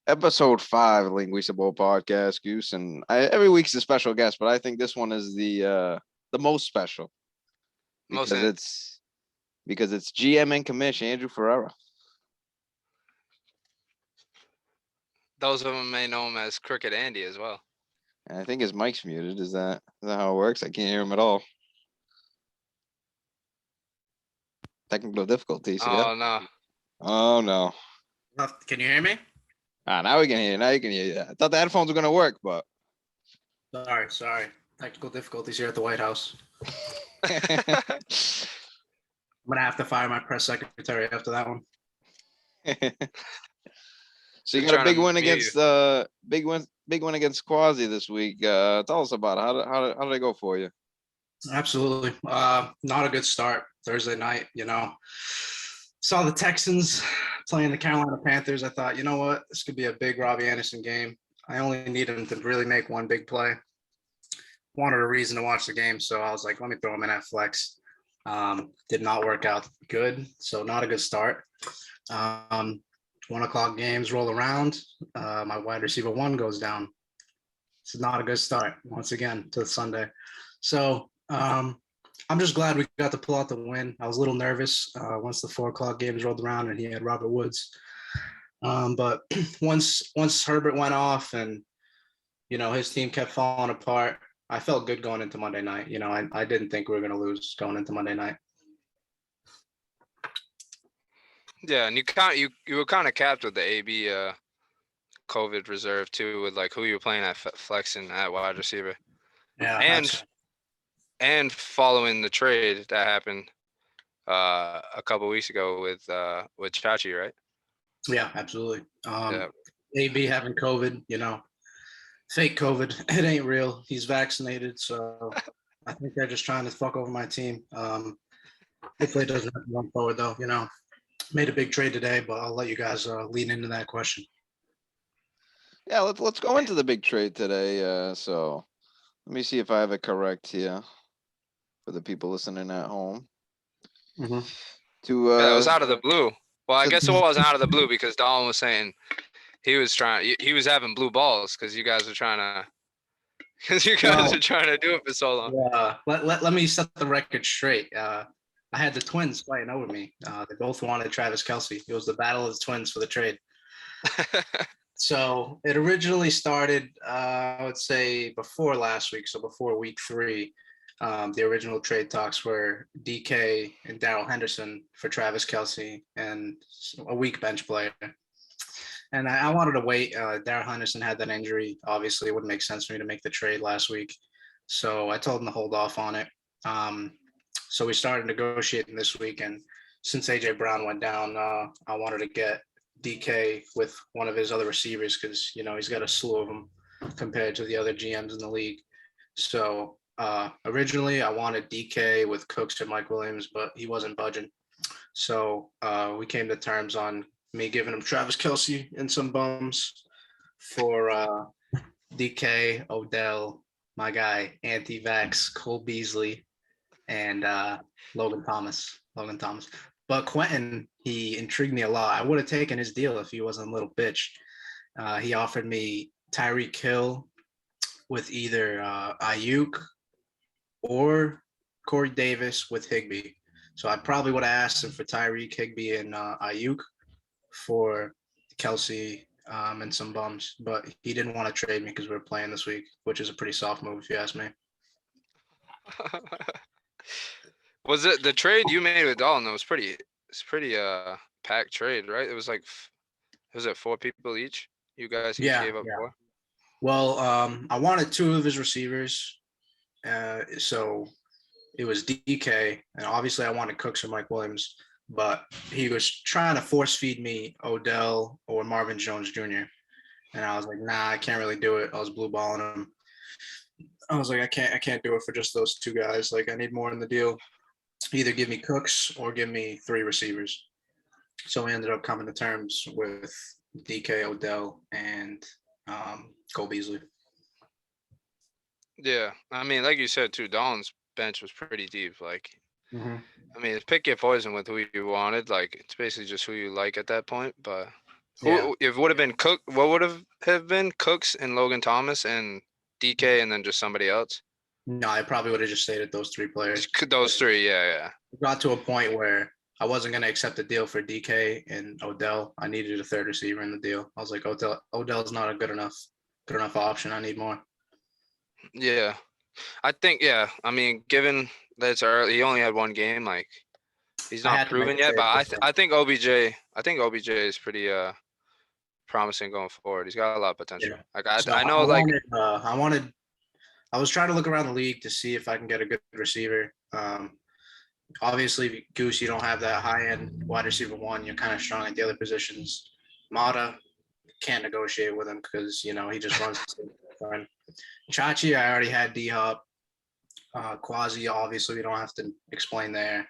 Episode 5 Linguica Bowl podcast, Goose, and every week's a special guest, but I think this one is the most special Most because in- it's GM and commish Andrew Ferreira. Those of them may know him as Crooked Andy as well. And I think his mic's muted. Is that how it works? I can't hear him at all. Technical difficulties. Oh Yeah. no. Oh no. Can you hear me? Now we can hear you. Now you can hear you. I thought the headphones were gonna work, but Sorry. Technical difficulties here at the White House. I'm gonna have to fire my press secretary after that one. So you They're got a trying big to win mute you. against big win against Quasi this week. Tell us about it. How did it go for you? Absolutely. Not a good start Thursday night. Saw the Texans playing the Carolina Panthers. I thought, you know what, this could be a big Robbie Anderson game. I only need him to really make one big play. Wanted a reason to watch the game, so I was like, let me throw him in at flex. Did not work out good, so not a good start. 1:00 games roll around. My wide receiver 1 goes down. It's not a good start once again to Sunday. So I'm just glad we got to pull out the win. I was a little nervous once the 4:00 games rolled around and he had Robert Woods. But once Herbert went off and his team kept falling apart, I felt good going into Monday night. I didn't think we were going to lose going into Monday night. Yeah, and you were kind of capped with the AB COVID reserve too, with like who you were playing at flexing at wide receiver. Yeah, and following the trade that happened a couple weeks ago with Chachi, right? Yeah, absolutely. Yeah. AB having COVID, fake COVID. It ain't real. He's vaccinated, so I think they're just trying to fuck over my team. Hopefully it doesn't happen going forward, though. Made a big trade today, but I'll let you guys lean into that question. Yeah, let's go into the big trade today. So let me see if I have it correct here for the people listening at home. Mm-hmm. Yeah, it was out of the blue. Well, I so- guess it wasn't out of the blue because Dolan was saying he was having blue balls because you guys are trying to do it for so long. Let me set the record straight. I had the twins fighting over me. They both wanted Travis Kelce. It was the battle of the twins for the trade. So it originally started, I would say, before last week. So before week 3, the original trade talks were DK and Darrell Henderson for Travis Kelce and a weak bench player. And I wanted to wait. Darrell Henderson had that injury. Obviously, it wouldn't make sense for me to make the trade last week. So I told him to hold off on it. So we started negotiating this week. And since AJ Brown went down, I wanted to get DK with one of his other receivers because, he's got a slew of them compared to the other GMs in the league. So originally I wanted DK with Cooks and Mike Williams, but he wasn't budging. So we came to terms on me giving him Travis Kelce and some bums for DK, Odell, my guy, anti-vax, Cole Beasley, and Logan Thomas. But Quentin, he intrigued me a lot. I would have taken his deal if he wasn't a little bitch. He offered me Tyreek Hill with either Ayuk or Corey Davis with Higbee. So I probably would have asked him for Tyreek, Higbee, and Ayuk for Kelce and some bums. But he didn't want to trade me because we were playing this week, which is a pretty soft move if you ask me. Was it the trade you made with Dalton? It's pretty packed trade, right? It was like, was it 4 people each? You guys gave up 4? Well, I wanted 2 of his receivers. So it was DK, and obviously I wanted Cooks or Mike Williams, but he was trying to force feed me Odell or Marvin Jones Jr. And I was like, nah, I can't really do it. I was blue balling him. I was like, I can't do it for just those 2 guys. Like, I need more in the deal. Either give me Cooks or give me 3 receivers. So we ended up coming to terms with DK, Odell, and Cole Beasley. Yeah, I mean, like you said too, Dawn's bench was pretty deep. Like, Mm-hmm. I mean, it's pick your poison with who you wanted. Like, it's basically just who you like at that point. But Yeah. It would have been Cook. What would have been Cooks and Logan Thomas and DK and then just somebody else? No, I probably would have just stayed at those three players. Those three, yeah. It got to a point where I wasn't going to accept a deal for DK and Odell. I needed a third receiver in the deal. I was like, Odell's not a good enough option. I need more. Yeah. I think, yeah. I mean, given that it's early, he only had one game. Like, he's I not had to make proven a yet. trade But for him. I think OBJ is pretty promising going forward. He's got a lot of potential. Yeah. Like So I know, like I was trying to look around the league to see if I can get a good receiver. Obviously, Goose, you don't have that high end wide receiver one. You're kind of strong at the other positions. Mata can't negotiate with him because he just runs. Chachi, I already had D Hop. Quasi, obviously, we don't have to explain there.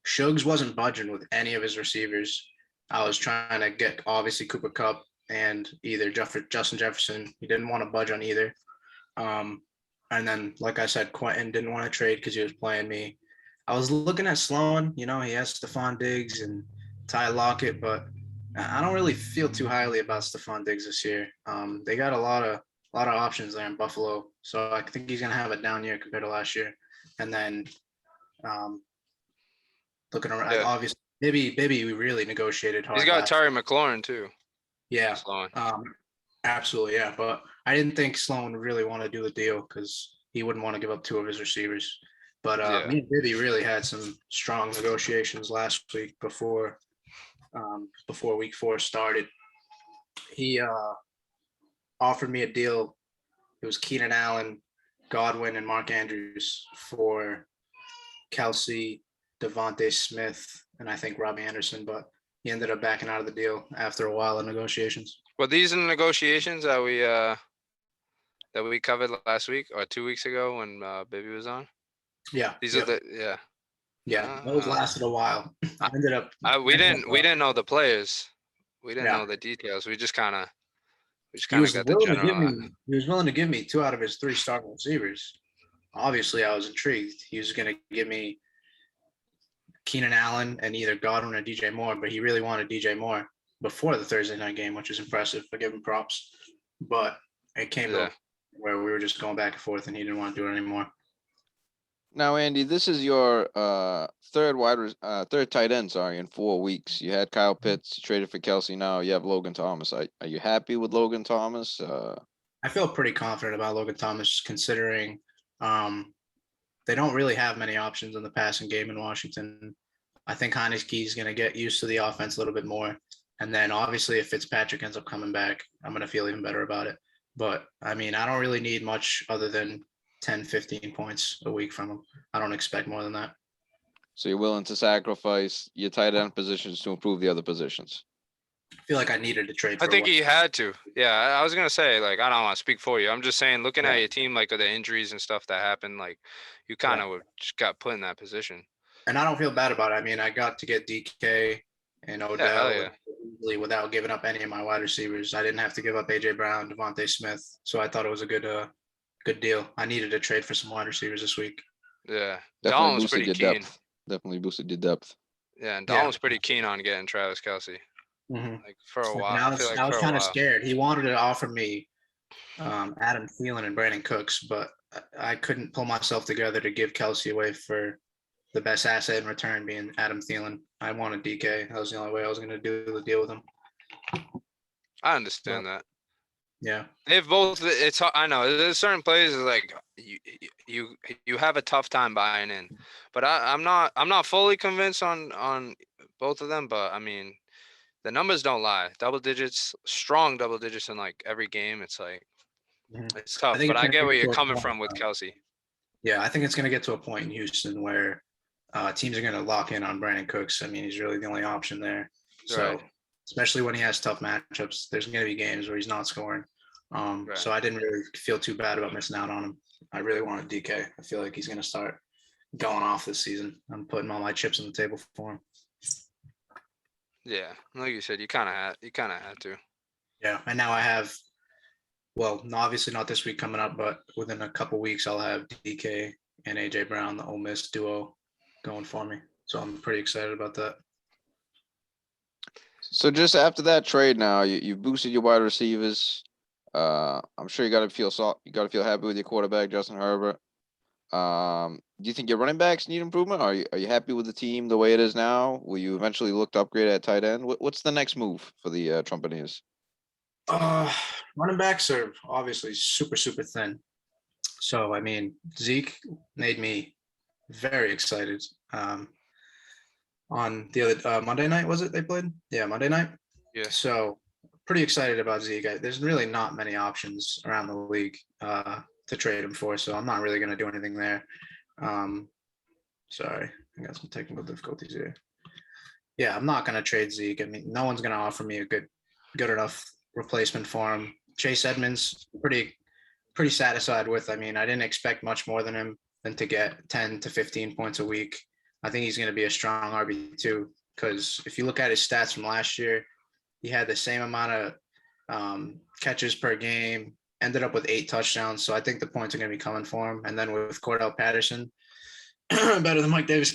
Suggs wasn't budging with any of his receivers. I was trying to get obviously Cooper Kupp and either Justin Jefferson. He didn't want to budge on either. And then, like I said, Quentin didn't want to trade because he was playing me. I was looking at Sloan. He has Stephon Diggs and Ty Lockett, but I don't really feel too highly about Stephon Diggs this year. They got a lot of options there in Buffalo, so I think he's gonna have a down year compared to last year. And then looking around, Yeah. obviously, maybe we really negotiated hard. he's got last- Terry McLaurin too. Yeah, Sloan. absolutely, yeah. But I didn't think Sloan would really want to do the deal because he wouldn't want to give up two of his receivers. But Yeah. me and Bibby really had some strong negotiations last week before week 4 started. He offered me a deal. It was Keenan Allen, Godwin, and Mark Andrews for Kelsey, Devontae Smith, and I think Robbie Anderson, but he ended up backing out of the deal after a while of negotiations. Well, these are the negotiations that we covered last week or 2 weeks ago when Baby was on. Yeah. These yep. are the yeah. Yeah, those lasted a while. I ended up. We didn't know the players. We didn't Yeah. know the details. We just kind of He was got the willing to give general. me. He was willing to give me 2 out of his 3 starting receivers. Obviously, I was intrigued. He was going to give me Keenan Allen and either Godwin or DJ Moore, but he really wanted DJ Moore before the Thursday night game, which is impressive. I give him props. But it came to where we were just going back and forth, and he didn't want to do it anymore. Now, Andy, this is your third tight end, in 4 weeks. You had Kyle Pitts, you traded for Kelsey. Now you have Logan Thomas. Are you happy with Logan Thomas? I feel pretty confident about Logan Thomas considering they don't really have many options in the passing game in Washington. I think Heineke is going to get used to the offense a little bit more. And then obviously if Fitzpatrick ends up coming back, I'm going to feel even better about it. But I mean, I don't really need much other than 10, 15 points a week from him. I don't expect more than that. So you're willing to sacrifice your tight end positions to improve the other positions? I feel like I needed to trade. I think he had to. Yeah, I was gonna say, like, I don't want to speak for you. I'm just saying, looking at your team, like the injuries and stuff that happened, like you kind of just got put in that position. And I don't feel bad about it. I mean, I got to get DK and Odell easily without giving up any of my wide receivers. I didn't have to give up AJ Brown, Devontae Smith, so I thought it was a good deal. I needed to trade for some wide receivers this week. Yeah, Definitely Dalton was boosted pretty your keen. depth. Definitely boosted your depth. Yeah, and Dalton was pretty keen on getting Travis Kelsey. Mm-hmm. Like for a while. I was kind of scared. He wanted to offer me Adam Thielen and Brandon Cooks, but I couldn't pull myself together to give Kelsey away for the best asset in return being Adam Thielen. I wanted DK. That was the only way I was going to do the deal with him. I understand that. Yeah. They've both. It's. I know there's certain plays like you have a tough time buying in, but I'm not fully convinced on both of them. But I mean, the numbers don't lie. Double digits, strong double digits in like every game. It's like it's tough. But I get where you're coming from with Kelsey. Yeah, I think it's going to get to a point in Houston where teams are going to lock in on Brandon Cooks. I mean, he's really the only option there. So, especially when he has tough matchups, there's going to be games where he's not scoring. So I didn't really feel too bad about missing out on him. I really wanted DK. I feel like he's going to start going off this season. I'm putting all my chips on the table for him. Yeah, like you said, you kind of had to. Yeah, and now I have. Well, obviously not this week coming up, but within a couple weeks, I'll have DK and AJ Brown, the Ole Miss duo, going for me. So I'm pretty excited about that. So just after that trade, now you boosted your wide receivers. I'm sure you gotta feel happy with your quarterback, Justin Herbert. Do you think your running backs need improvement? Are you happy with the team the way it is now? Will you eventually look to upgrade at tight end? What's the next move for the Trumpeteers? Uh, Running backs are obviously super, super thin. So, I mean, Zeke made me very excited. On the other Monday night, was it they played? Yeah, Monday night. Yeah. So, pretty excited about Zeke. There's really not many options around the league to trade him for. So, I'm not really going to do anything there. Sorry, I got some technical difficulties here. Yeah, I'm not going to trade Zeke. I mean, no one's going to offer me a good enough replacement for him. Chase Edmonds, pretty satisfied with. I mean, I didn't expect much more than to get 10 to 15 points a week. I think he's going to be a strong RB2 because if you look at his stats from last year, he had the same amount of catches per game, ended up with 8 touchdowns. So I think the points are going to be coming for him. And then with Cordell Patterson, better than Mike Davis,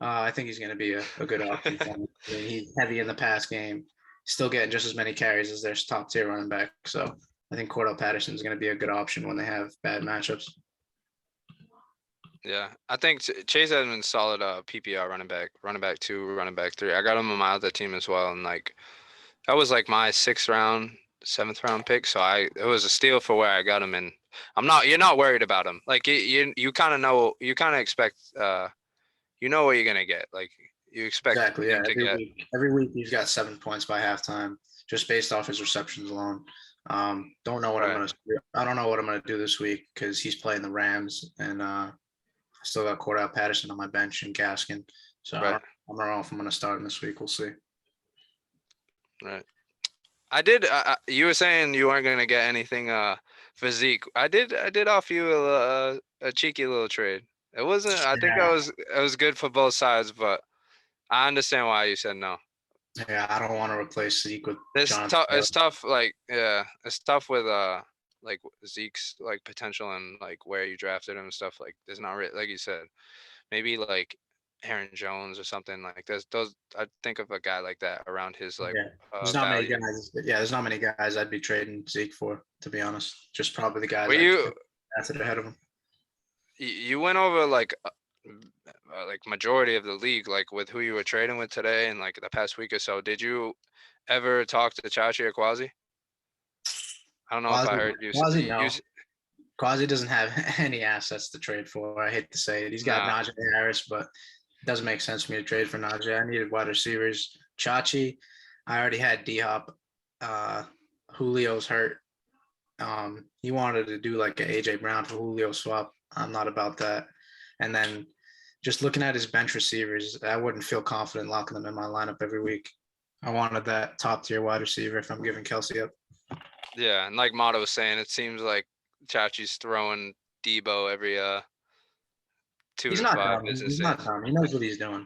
I think he's going to be a good option for him. I mean, he's heavy in the pass game, still getting just as many carries as their top tier running back. So I think Cordell Patterson is going to be a good option when they have bad matchups. Yeah, I think Chase Edmonds solid PPR running back 2, running back 3. I got him on my other team as well, and like that was like my 6th round, 7th round pick. So it was a steal for where I got him, and you're not worried about him. Like you kind of know, you kind of expect, you know what you're gonna get. Like you expect Exactly. Yeah. him to get. Every week he's got 7 points by halftime, just based off his receptions alone. Don't know what I'm Right. gonna. I don't know what I'm gonna do this week because he's playing the Rams, and I still got Cordell Patterson on my bench and Gaskin. So Right. I don't know if I'm gonna start him this week. We'll see. Right. I did. You were saying you weren't gonna get anything for Zeke. I did offer you a cheeky little trade. It wasn't. I think Yeah. it was good for both sides, but I understand why you said no. Yeah, I don't want to replace Zeke with It's Jonathan. tough. It's tough. Like it's tough with like Zeke's like potential and like where you drafted him and stuff. Like there's not really, like you said, maybe like Aaron Jones or something like there's those. I think of a guy like that around his like Yeah, there's not many value. guys. Yeah, there's not many guys I'd be trading Zeke for, to be honest. Just probably the guys But I'd you drafted ahead of him. you went over like majority of the league, like with who you were trading with today and like the past week or so. Did you ever talk to Chachi or Quasi? I don't know if I heard you. Quasi, no. Quasi doesn't have any assets to trade for. I hate to say it. He's got Nah. Najee Harris, but it doesn't make sense for me to trade for Najee. I needed wide receivers. Chachi, I already had D-Hop. Julio's hurt. He wanted to do like an AJ Brown for Julio swap. I'm not about that. And then just looking at his bench receivers, I wouldn't feel confident locking them in my lineup every week. I wanted that top tier wide receiver if I'm giving Kelsey up. Yeah, and like Motto was saying, it seems like Chachi's throwing Debo every 2 He's to not 5 dumb. business He's not days. dumb. He knows what he's doing.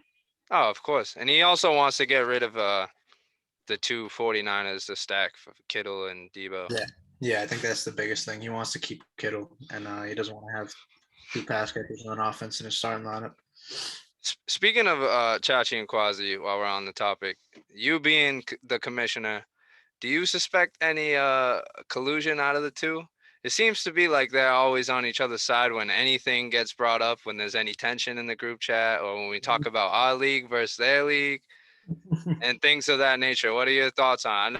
Oh, of course. And he also wants to get rid of the 2 49ers, the stack for Kittle and Debo. Yeah. Yeah, I think that's the biggest thing. He wants to keep Kittle, and he doesn't want to have 2 pass catchers on offense in his starting lineup. Speaking of Chachi and Quasi, while we're on the topic, you being the commissioner, do you suspect any collusion out of the two? It seems to be like they're always on each other's side when anything gets brought up, when there's any tension in the group chat, or when we talk about our league versus their league and things of that nature. What are your thoughts on?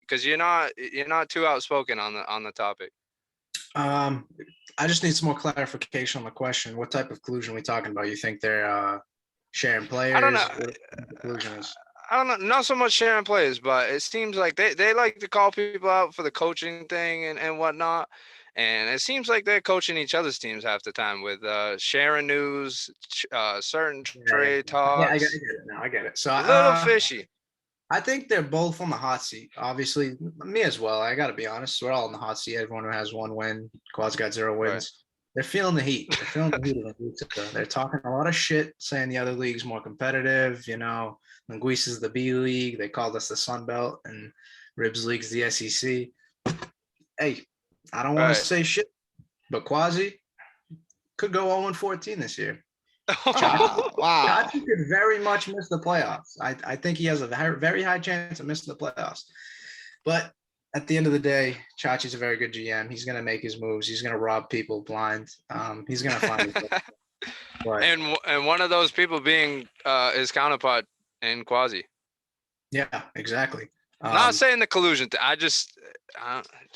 Because you're not too outspoken on the topic. I just need some more clarification on the question. What type of collusion are we talking about? You think they're sharing players? I don't know. What the collusion is? I don't know, not so much sharing players, but it seems like they like to call people out for the coaching thing and whatnot. And it seems like they're coaching each other's teams half the time with sharing news, certain trade Yeah, I get talks. it now. I get it. So A little fishy. I think they're both on the hot seat. Obviously, me as well. I got to be honest. We're all in the hot seat. Everyone who has 1 win, Quad's got 0 wins. Right. They're feeling the heat. They're feeling the heat of Linguica. They're talking a lot of shit, saying the other league's more competitive. You know, Linguica's the B League. They called us the Sun Belt, and Ribs League's the SEC. Hey, I don't want to say shit, but Quasi could go 0-14 this year. Wow. Chachi could very much miss the playoffs. I think he has a very high chance of missing the playoffs. But at the end of the day, Chachi's a very good GM. He's going to make his moves. He's going to rob people blind. He's going to find it. But And one of those people being his counterpart in Quasi. yeah, exactly. Not saying the collusion. I just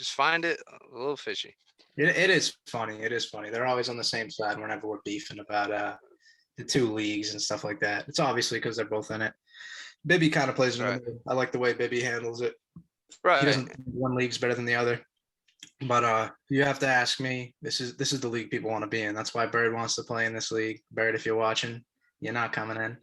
find it a little fishy. It is funny. It is funny. They're always on the same side whenever we're beefing about the two leagues and stuff like that. It's obviously because they're both in it. Bibby kind of plays in the middle. I like the way Bibby handles it. Right. He doesn't think one league's better than the other. But you have to ask me. This is the league people want to be in. That's why Bird wants to play in this league. Bird, if you're watching, you're not coming in.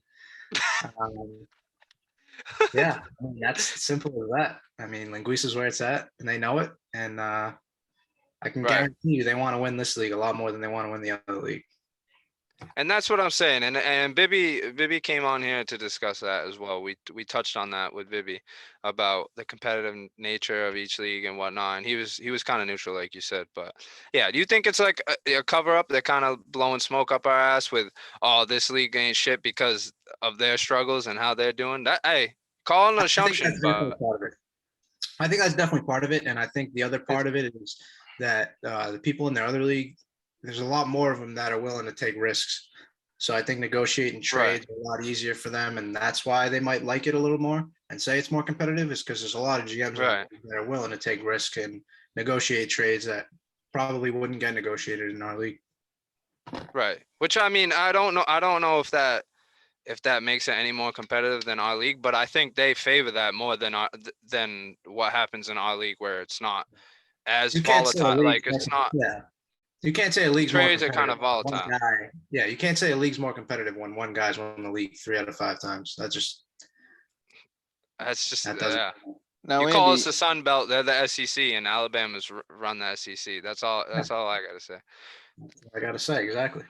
Yeah, I mean, that's simple as that. I mean, Linguica's where it's at, and they know it. And I can guarantee you, they want to win this league a lot more than they want to win the other league. And that's what I'm saying. And Bibby came on here to discuss that as well. We touched on that with Bibby about the competitive nature of each league and whatnot. And he was kind of neutral, like you said. But yeah, do you think it's like a cover up? They're kind of blowing smoke up our ass with, oh, this league ain't shit because of their struggles and how they're doing that. Hey, call an assumption. I think that's definitely part of it. And I think the other part of it is that the people in their other league, there's a lot more of them that are willing to take risks. So I think negotiating trades are a lot easier for them. And that's why they might like it a little more and say it's more competitive, is because there's a lot of GMs that are willing to take risk and negotiate trades that probably wouldn't get negotiated in our league. Right. Which, I mean, I don't know if that makes it any more competitive than our league, but I think they favor that more than what happens in our league, where it's not as volatile. Like it's not. Yeah. You can't say a league's trades are kind of volatile. Yeah, you can't say a league's more competitive when one guy's won the league 3 out of 5 times. That yeah. Now, you Andy, call us the Sun Belt, they're the SEC, and Alabama's run the SEC. That's all I gotta say. I gotta say, exactly.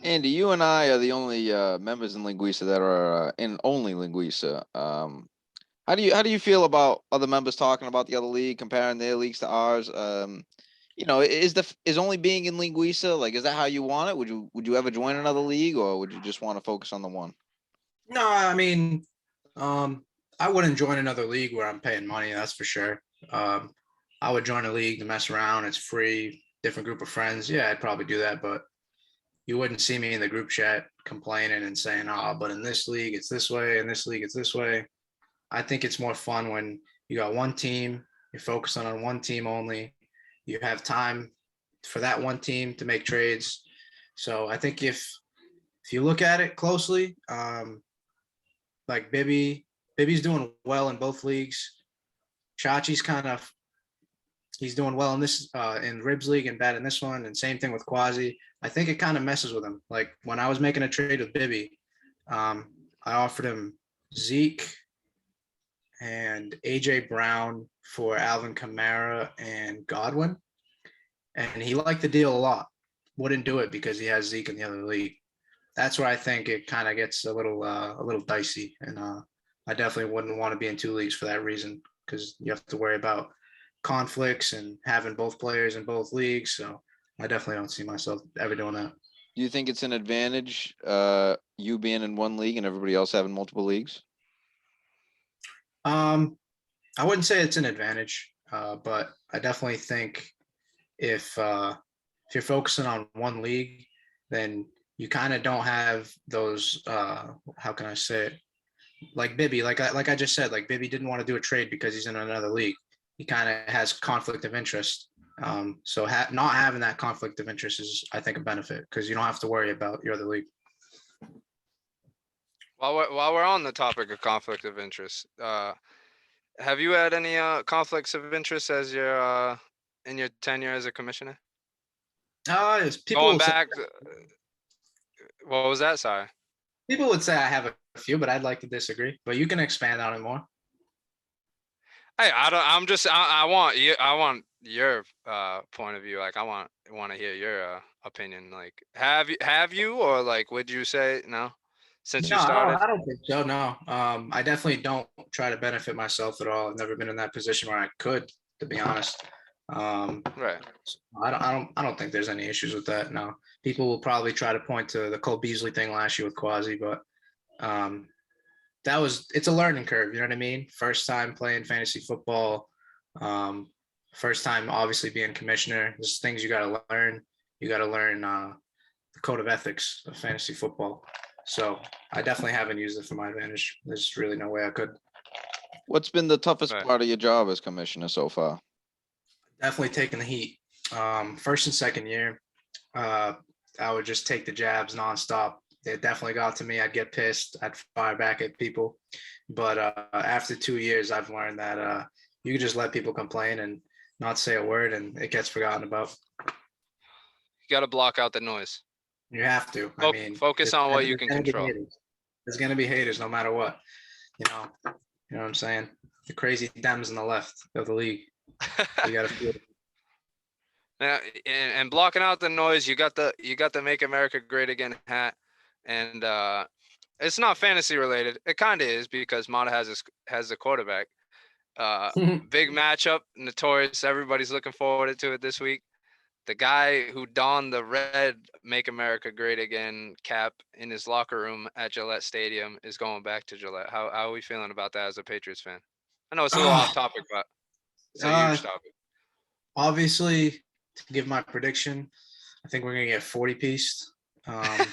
Andy, you and I are the only members in Linguica that are in only Linguica. How do you feel about other members talking about the other league, comparing their leagues to ours? Is only being in Linguica, like, is that how you want it? Would you ever join another league, or would you just want to focus on the one? No, I mean, I wouldn't join another league where I'm paying money. That's for sure. I would join a league to mess around. It's free, different group of friends. Yeah, I'd probably do that, but you wouldn't see me in the group chat complaining and saying, "Oh, but in this league it's this way, in this league it's this way." I think it's more fun when you got one team, you're focusing on one team only. You have time for that one team to make trades. So I think if you look at it closely, like Bibby's doing well in both leagues. Chachi's he's doing well in this in Ribs League and bad in this one, and same thing with Quasi. I think it kind of messes with him. Like when I was making a trade with Bibby, I offered him Zeke and AJ Brown for Alvin Kamara and Godwin. And he liked the deal a lot. Wouldn't do it because he has Zeke in the other league. That's where I think it kind of gets a little dicey. And I definitely wouldn't want to be in 2 leagues for that reason, because you have to worry about conflicts and having both players in both leagues. So I definitely don't see myself ever doing that. Do you think it's an advantage, you being in one league and everybody else having multiple leagues? I wouldn't say it's an advantage, but I definitely think if you're focusing on one league, then you kind of don't have those. How can I say it? Like Bibby, like I just said, like Bibby didn't want to do a trade because he's in another league. He kind of has conflict of interest. So not having that conflict of interest is, I think, a benefit, because you don't have to worry about your other league. While we're on the topic of conflict of interest, have you had any conflicts of interest as your in your tenure as a commissioner? People Going back, what was that? Sorry. People would say I have a few, but I'd like to disagree. But you can expand on it more. Hey, I want your point of view. Like I want to hear your opinion. Like have you or like would you say no? Since you started? I don't think so. No, I definitely don't try to benefit myself at all. I've never been in that position where I could, to be honest. Right. I don't think there's any issues with that. No, people will probably try to point to the Cole Beasley thing last year with Quasi, but it's a learning curve. You know what I mean? First time playing fantasy football, first time obviously being commissioner. There's things you got to learn. You got to learn the code of ethics of fantasy football. So I definitely haven't used it for my advantage. There's really no way I could. What's been the toughest Right. part of your job as commissioner so far? Definitely taking the heat. First and second year, I would just take the jabs nonstop. It definitely got to me. I'd get pissed. I'd fire back at people. But after 2 years, I've learned that you can just let people complain and not say a word, and it gets forgotten about. You got to block out the noise. You have to. I mean, Focus on what you can there's gonna be control. haters. There's going to be haters no matter what. You know what I'm saying? The crazy Dems on the left of the league. You got to feel it. Now, and blocking out the noise, you got the Make America Great Again hat, and it's not fantasy related. It kind of is because Mata has a quarterback. Big matchup, notorious. Everybody's looking forward to it this week. The guy who donned the red Make America Great Again cap in his locker room at Gillette Stadium is going back to Gillette. How are we feeling about that as a Patriots fan? I know it's a little off topic, but it's a huge topic. Obviously, to give my prediction, I think we're going to get 40-pieced. I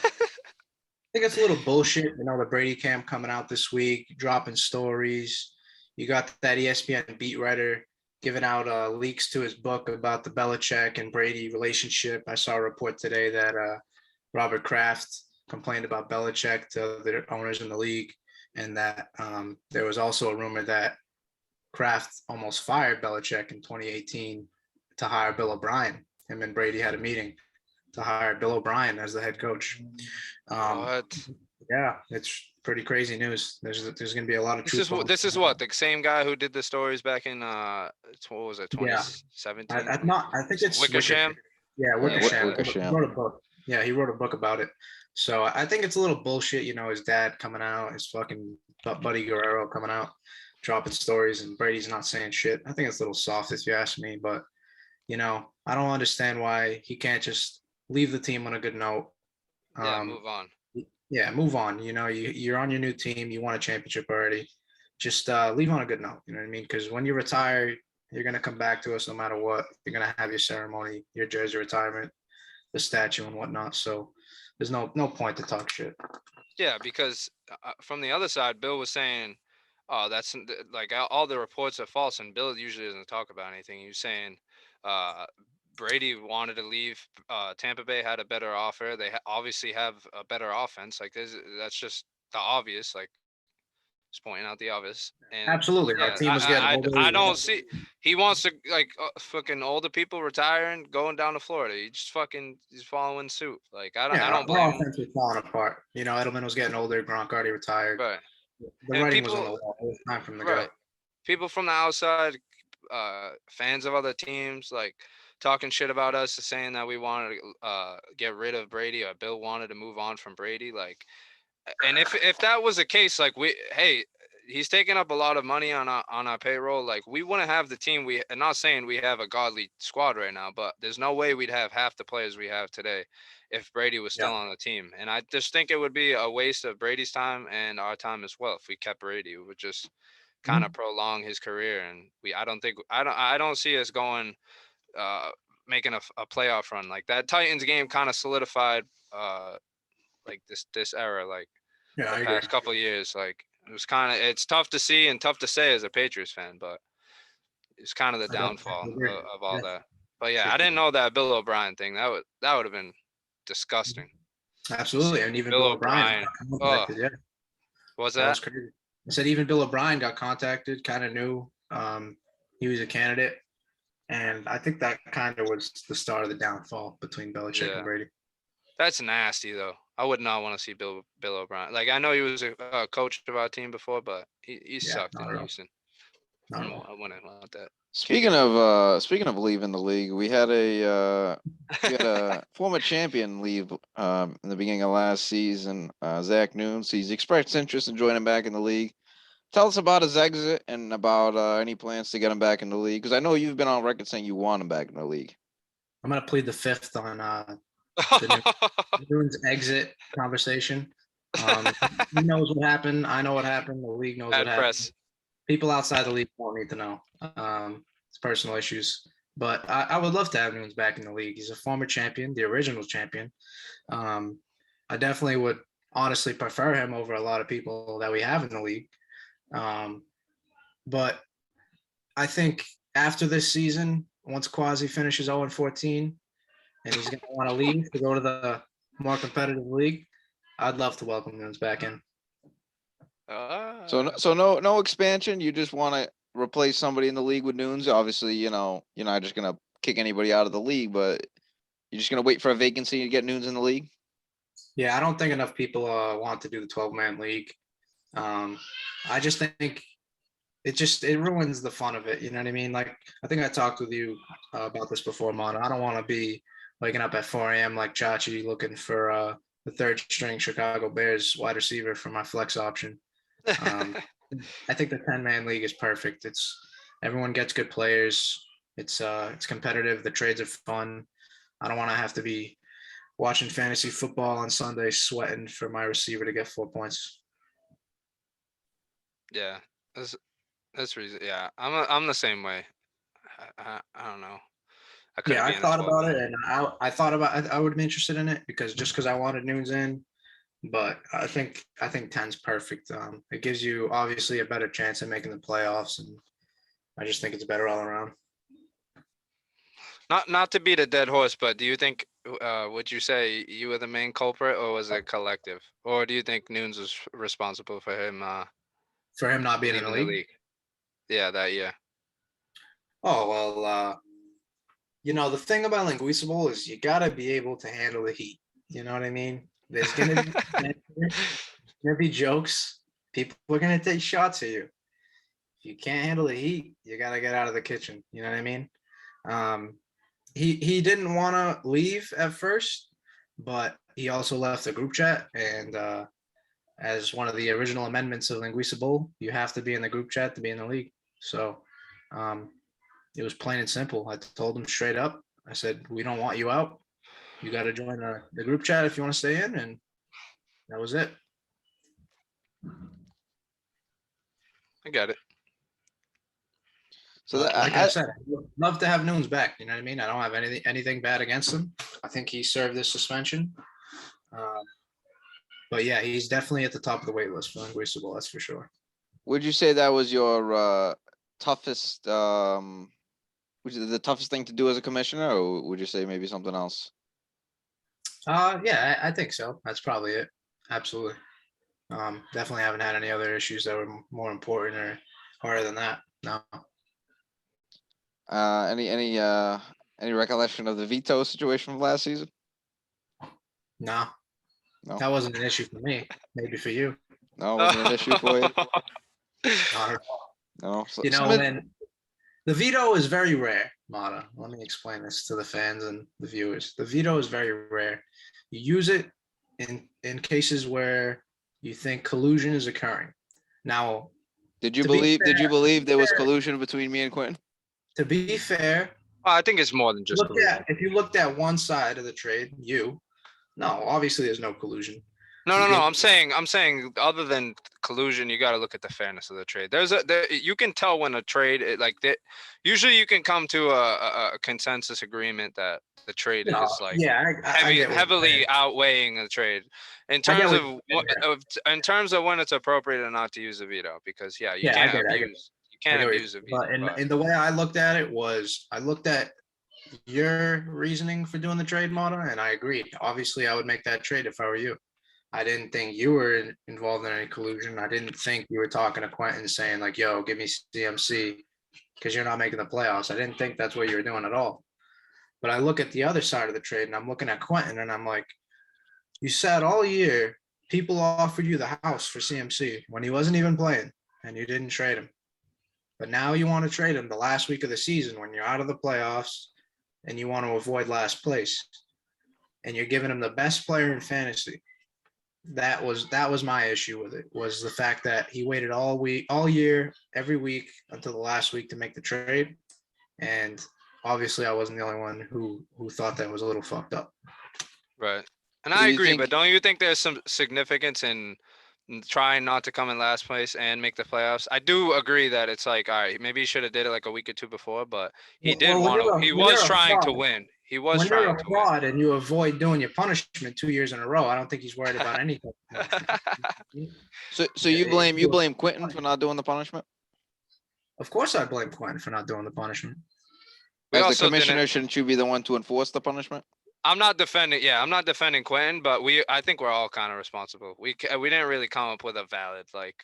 think it's a little bullshit. You know, the Brady camp coming out this week, dropping stories. You got that ESPN beat writer giving out leaks to his book about the Belichick and Brady relationship. I saw a report today that Robert Kraft complained about Belichick to the owners in the league, and that there was also a rumor that Kraft almost fired Belichick in 2018 to hire Bill O'Brien. Him and Brady had a meeting to hire Bill O'Brien as the head coach. What? Yeah, it's pretty crazy news. There's going to be a lot of truth. This is what the same guy who did the stories back in what was it, 2017? I think it's Wickersham. Yeah, Wickersham. Wickersham. He wrote a book. Yeah, he wrote a book about it. So I think it's a little bullshit. You know, his dad coming out, his fucking buddy Guerrero coming out, dropping stories, and Brady's not saying shit. I think it's a little soft if you ask me, but you know, I don't understand why he can't just leave the team on a good note. Yeah, move on. Yeah, move on. You know, you're on your new team. You won a championship already. Just leave on a good note. You know what I mean? Because when you retire, you're going to come back to us no matter what. You're going to have your ceremony, your jersey retirement, the statue and whatnot. So there's no point to talk shit. Yeah, because from the other side, Bill was saying, oh, that's like all the reports are false. And Bill usually doesn't talk about anything. He was saying Brady wanted to leave. Tampa Bay had a better offer. They obviously have a better offense. Like that's just the obvious. Like just pointing out the obvious. And absolutely, yeah, our team was getting older. I don't see. He wants to like fucking older people retiring, going down to Florida. He's following suit. Like I don't blame him. Offense was falling apart. You know, Edelman was getting older. Gronk already retired. Right. The writing was on the wall. It was time for him to go. People from the outside, fans of other teams, like talking shit about us, saying that we wanted to get rid of Brady, or Bill wanted to move on from Brady. Like, and if that was the case, like he's taking up a lot of money on our payroll. Like we wouldn't have the team I'm not saying we have a godly squad right now, but there's no way we'd have half the players we have today if Brady was still on the team. And I just think it would be a waste of Brady's time and our time as well if we kept Brady. It would just kind of prolong his career, and I don't see us going making a playoff run. Like that Titans game kind of solidified like this era, like the past couple of years. Like it's tough to see and tough to say as a Patriots fan, but it's kind of the downfall of all that. But yeah, I didn't know that Bill O'Brien thing. That would have been disgusting. Absolutely, and even Bill O'Brien. Was that? That was crazy. I said even Bill O'Brien got contacted, kind of knew he was a candidate. And I think that kind of was the start of the downfall between Belichick and Brady. That's nasty, though. I would not want to see Bill O'Brien. Like, I know he was a coach of our team before, but he sucked in Houston. I wouldn't want that. Speaking of leaving the league, we had a former champion leave in the beginning of last season. Zach Nunes. He's expressed interest in joining back in the league. Tell us about his exit and about any plans to get him back in the league. Because I know you've been on record saying you want him back in the league. I'm gonna plead the fifth on Nunes exit conversation. He knows what happened. I know what happened. The league knows what Bad happened. press. People outside the league don't need to know. It's personal issues. But I would love to have Nunes back in the league. He's a former champion, the original champion. I definitely would honestly prefer him over a lot of people that we have in the league. But I think after this season, once Quasi finishes 0-14 and he's going to want to leave to go to the more competitive league, I'd love to welcome Nunes back in. So no expansion. You just want to replace somebody in the league with Nunes. Obviously, you're not just gonna kick anybody out of the league, but you're just gonna wait for a vacancy to get Nunes in the league. Yeah, I don't think enough people want to do the 12-man league. I just think it ruins the fun of it. You know what I mean? Like, I think I talked with you about this before, Mono. I don't want to be waking up at 4 a.m. like Chachi looking for the third string Chicago Bears wide receiver for my flex option. I think the 10-man league is perfect. Everyone gets good players. It's competitive. The trades are fun. I don't want to have to be watching fantasy football on Sunday sweating for my receiver to get 4 points. Yeah, that's reason. Yeah, I'm the same way. I don't know. I thought about it, and I thought about I would be interested in it because I wanted Nunes in, but I think 10's perfect. It gives you obviously a better chance of making the playoffs, and I just think it's better all around. Not to beat a dead horse, but do you think would you say you were the main culprit, or was it collective, or do you think Nunes was responsible for him not being in the league? Yeah, that year. Oh well, the thing about Linguica is you got to be able to handle the heat. You know what I mean? There's gonna be jokes. People are gonna take shots at you. If you can't handle the heat, you got to get out of the kitchen. You know what I mean? He didn't want to leave at first, but he also left the group chat. And as one of the original amendments of Linguica, you have to be in the group chat to be in the league. So it was plain and simple. I told him straight up. I said, we don't want you out. You got to join the group chat if you want to stay in. And that was it. I got it. So like I said, I would love to have Nunes back. You know what I mean? I don't have anything bad against him. I think he served his suspension. But yeah, he's definitely at the top of the wait list for Linguica. That's for sure. Would you say that was your toughest, which is the toughest thing to do as a commissioner, or would you say maybe something else? Yeah, I think so. That's probably it. Absolutely. Definitely haven't had any other issues that were more important or harder than that. No. Any recollection of the veto situation from last season? No. That wasn't an issue for me. Maybe for you. No, it wasn't an issue for you. No. When the veto is very rare, Mata. Let me explain this to the fans and the viewers. The veto is very rare. You use it in cases where you think collusion is occurring. Now, did you believe there was collusion between me and Quentin? To be fair, I think it's more than just if you looked at one side of the trade, no, obviously there's no collusion. No. I'm saying other than collusion, you got to look at the fairness of the trade. You can tell when a trade usually you can come to a consensus agreement that the trade is like heavily outweighing the trade in terms of when it's appropriate or not to use the veto, because you can't abuse the veto. But in the way I looked at it was I looked at your reasoning for doing the trade model, and I agreed. Obviously, I would make that trade if I were you. I didn't think you were involved in any collusion. I didn't think you were talking to Quentin saying like, yo, give me CMC because you're not making the playoffs. I didn't think that's what you were doing at all. But I look at the other side of the trade and I'm looking at Quentin and I'm like, you said all year people offered you the house for CMC when he wasn't even playing and you didn't trade him. But now you want to trade him the last week of the season when you're out of the playoffs and you want to avoid last place. And you're giving him the best player in fantasy. that was my issue with it, was the fact that he waited all year, every week until the last week to make the trade. And obviously I wasn't the only one who thought that was a little fucked up. Right. And So I you agree, think- but don't you think there's some significance in trying not to come in last place and make the playoffs? I do agree that it's like, all right, maybe he should have did it like a week or two before, but he did Well, want to. He when you're was a trying to fraud, win. He was when you're trying a to win. fraud and you avoid doing your punishment 2 years in a row, I don't think he's worried about anything. So Yeah, you blame you- Quentin for not doing the punishment? Of course, I blame Quentin for not doing the punishment. We As the also commissioner, didn't. shouldn't you be the one to enforce the punishment? I'm not defending. Yeah, I'm not defending Quentin, but I think we're all kind of responsible. We didn't really come up with a valid like.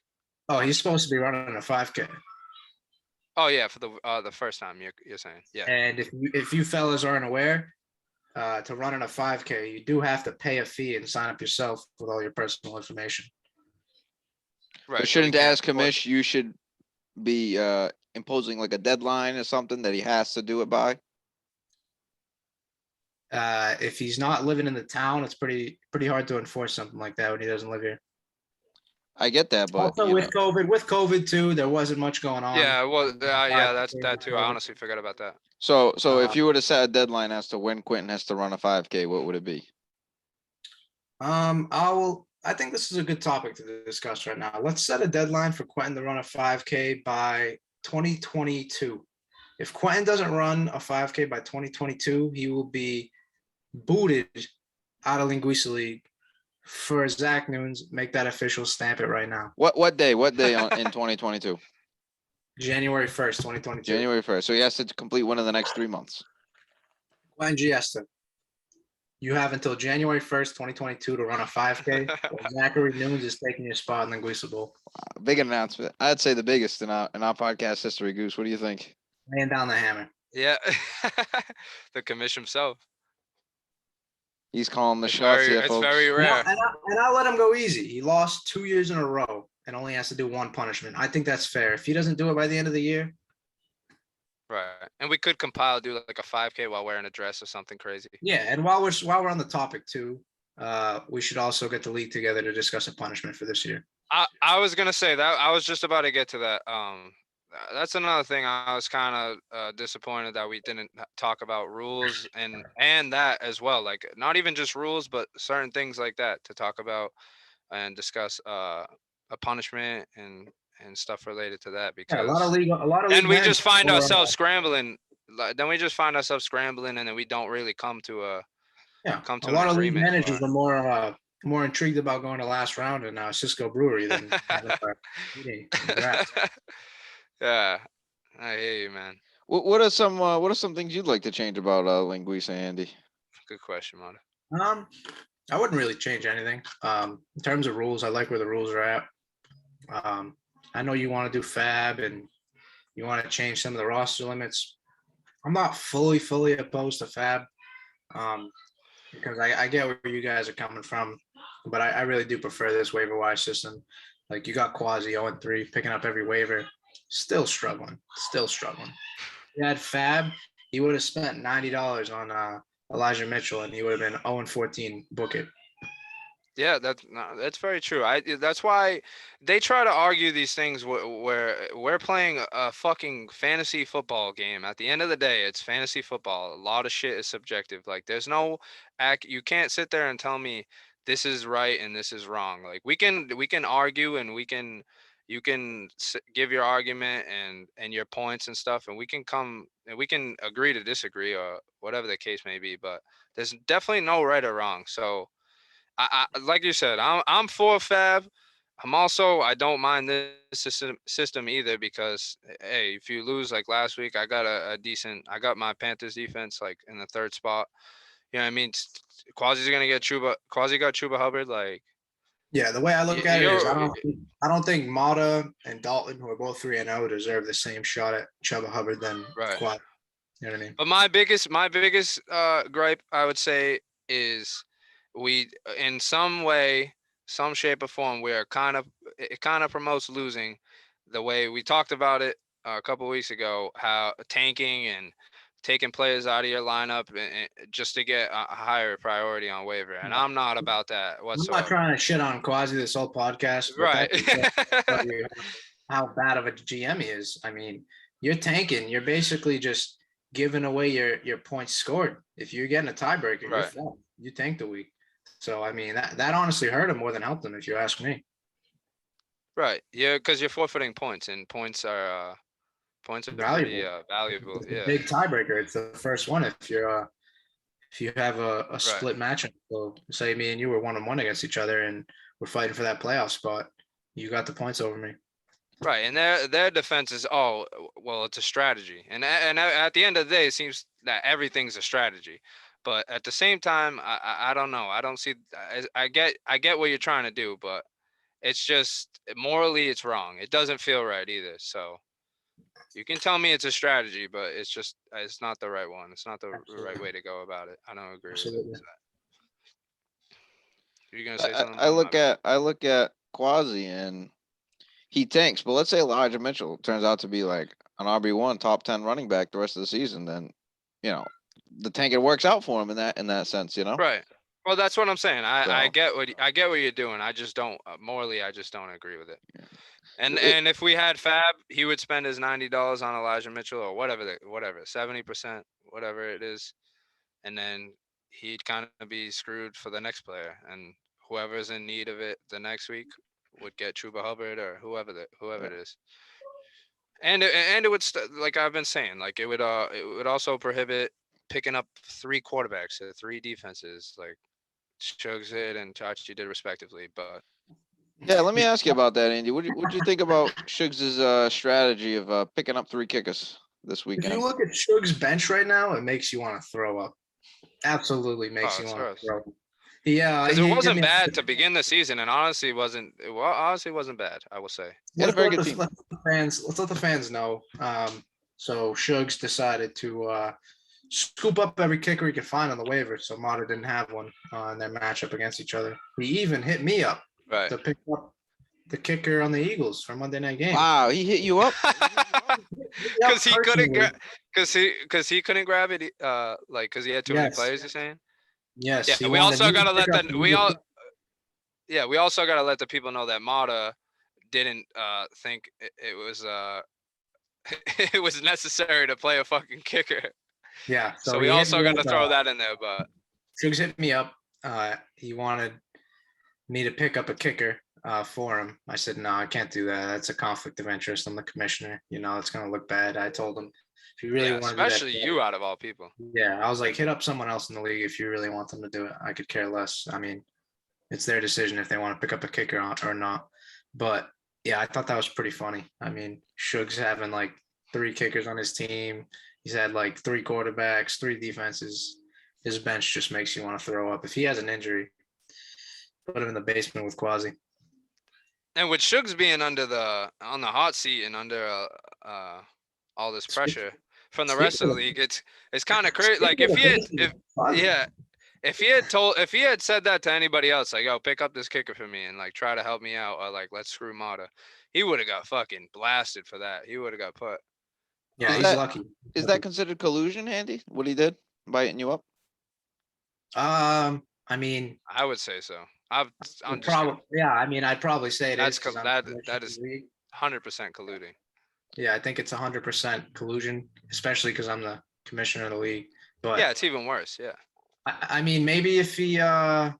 Oh, he's supposed to be running a 5K. Oh yeah, for the first time you're saying, yeah. And if you fellas aren't aware, to run in a 5K, you do have to pay a fee and sign up yourself with all your personal information. Right. But so we shouldn't, can't as afford- commish, you should be imposing like a deadline or something that he has to do it by? If he's not living in the town, it's pretty hard to enforce something like that when he doesn't live here. I get that, but Also, you with know, COVID too, there wasn't much going on. Yeah, well, yeah, that's Five that Ks too. I COVID. honestly forgot about that. so if Uh, you were to set a deadline as to when Quentin has to run a 5K, what would it be? I think this is a good topic to discuss right now. Let's set a deadline for Quentin to run a 5K by 2022. If Quentin doesn't run a 5K by 2022, he will be booted out of Linguica League. For Zach Nunes, make that official. Stamp it right now. What day? What day in 2022? January 1st, 2022. January 1st. So he has to complete one of the next 3 months. Quentin Giesta, you have until January 1st, 2022 to run a 5K. Zachary Nunes is taking your spot in Linguica Bowl. Big announcement. I'd say the biggest in our podcast history, Goose. What do you think? Laying down the hammer. Yeah, the commish himself. He's calling the It's shots very, here, it's folks. very rare. And I let him go easy. He lost 2 years in a row and only has to do one punishment. I think that's fair. If he doesn't do it by the end of the year, Right, and we could do like a 5K while wearing a dress or something crazy. yeah. And while we're on the topic too, we should also get the league together to discuss a punishment for this year. I was gonna say that. I was just about to get to that. That's another thing. I was kind of disappointed that we didn't talk about rules and that as well. Like not even just rules, but certain things like that to talk about and discuss a punishment and stuff related to that. Because Yeah, a lot of then we league just find managers ourselves scrambling. Then we just find ourselves scrambling, and then we don't really come to a a an lot of league agreement. managers are more intrigued about going to last round in Cisco Brewery than having a meeting in the draft. Yeah, I hear you, man. What are some things you'd like to change about Linguica, Andy? Good question, Mata. I wouldn't really change anything. In terms of rules, I like where the rules are at. I know you want to do fab and you want to change some of the roster limits. I'm not fully opposed to fab, because I get where you guys are coming from, but I really do prefer this waiver wire system. Like you got Quasi 0-3 picking up every waiver, still struggling. You had fab, he would have spent $90 on Elijah Mitchell and he would have been 0-14. Book it. Yeah, that's very true. That's why they try to argue these things where we're playing a fucking fantasy football game. At the end of the day, it's fantasy football. A lot of shit is subjective. Like there's no you can't sit there and tell me this is right and this is wrong. Like we can argue and you can give your argument and your points and stuff, and we can agree to disagree or whatever the case may be, but there's definitely no right or wrong. So I like you said, I'm for fab. I don't mind this system either because hey, if you lose like last week, I got I got my Panthers defense like in the third spot. You know what I mean? Quasi's gonna get Chuba. Quasi got Chuba Hubbard. Like Yeah, the way I look at it is you're- I don't think Mata and Dalton, who are both 3-0, deserve the same shot at Chuba Hubbard than Right. Quad. You know what I mean? But my biggest gripe, I would say, is we in some way, some shape or form, it kind of promotes losing. The way we talked about it a couple weeks ago, how tanking and taking players out of your lineup just to get a higher priority on waiver. And I'm not about that I'm not whatsoever. trying to shit on Quasi this whole podcast, but Right. that tell you how bad of a GM he is. I mean, you're tanking. You're basically just giving away your points scored. If you're getting a tiebreaker, you're Right. fucked. You tanked the week. So I mean, that honestly hurt him more than helped him, if you ask me. Right. Yeah, because you're forfeiting points, and points are pretty Valuable. valuable. It's a Yeah. big tiebreaker. It's the first one if you have a Right. split matchup. So say me and you were 1-1 against each other and we're fighting for that playoff spot. You got the points over me. Right, and their defense is well, it's a strategy, and at the end of the day, it seems that everything's a strategy. But at the same time, I don't know. I don't see. I get what you're trying to do, but it's just morally it's wrong. It doesn't feel right either. So you can tell me it's a strategy, but it's not the right one. It's not the right way to go about it. I don't agree with Absolutely. it. You're gonna say something? I look at Quasi and he tanks, but let's say Elijah Mitchell turns out to be like an RB1 top 10 running back the rest of the season, then the tanking works out for him in that sense, Right. Well, that's what I'm saying. I So- get what you're doing. I just don't morally. I just don't agree with it. Yeah. And if we had Fab, he would spend his $90 on Elijah Mitchell or whatever 70%, whatever it is, and then he'd kind of be screwed for the next player. And whoever's in need of it the next week would get Chuba Hubbard or whoever it is. And it would like I've been saying, like it would also prohibit picking up 3 quarterbacks or 3 defenses like Shugs did and Chachi did respectively. But Yeah, let me ask you about that, Andy. What do you think about Suggs' strategy of picking up 3 kickers this If weekend? you look at Suge's bench right now, it makes you want to throw up. Absolutely makes you it's want gross. to throw up. Yeah, Because it wasn't bad to begin the season, and honestly, wasn't bad. I will say. He had a very good team. Let's let the fans know. So Shugs decided to scoop up every kicker he could find on the waiver. So Mata didn't have one in their matchup against each other. He even hit me up Right. to pick up the kicker on the Eagles for Monday night game. Wow, he hit you up. Because he couldn't because he couldn't grab it. Because he had too many Yes. players. You're saying. Yes. Yeah, he we wanted also me to gotta let pick up the the we Eagles. all. Yeah, we also gotta let the people know that Mata didn't think it was it was necessary to play a fucking kicker. Yeah. So we he hit also me got to up, throw that in there, but Shugs hit me up. He wanted me to pick up a kicker for him. I said, no, I can't do that. That's a conflict of interest. I'm the commissioner. It's going to look bad. I told him, if you really yeah, want to do that, especially you out of all people. yeah, I was like, hit up someone else in the league if you really want them to do it. I could care less. I mean, it's their decision if they want to pick up a kicker or not. But yeah, I thought that was pretty funny. I mean, Shugs having like 3 kickers on his team. He's had like 3 quarterbacks, 3 defenses. His bench just makes you want to throw up. If he has an injury, put him in the basement with Quasi. And with Shugs being on the hot seat and under all this pressure from the rest of the league, it's kind of crazy. Like if he had said that to anybody else, like, yo, pick up this kicker for me and like try to help me out, or like let's screw Mata, he would have got fucking blasted for that. He would have got put. Yeah, Is he's that- lucky. Is that considered collusion, Andy? What he did by hitting you up? I mean, I would say so. I'm just probably, yeah. I mean, I'd probably say it That's is 'cause I'm that- the commissioner that of is- the league. 100% colluding. Yeah, I think it's 100% collusion, especially because I'm the commissioner of the league. But Yeah, it's even worse. Yeah. I mean, maybe if he hit up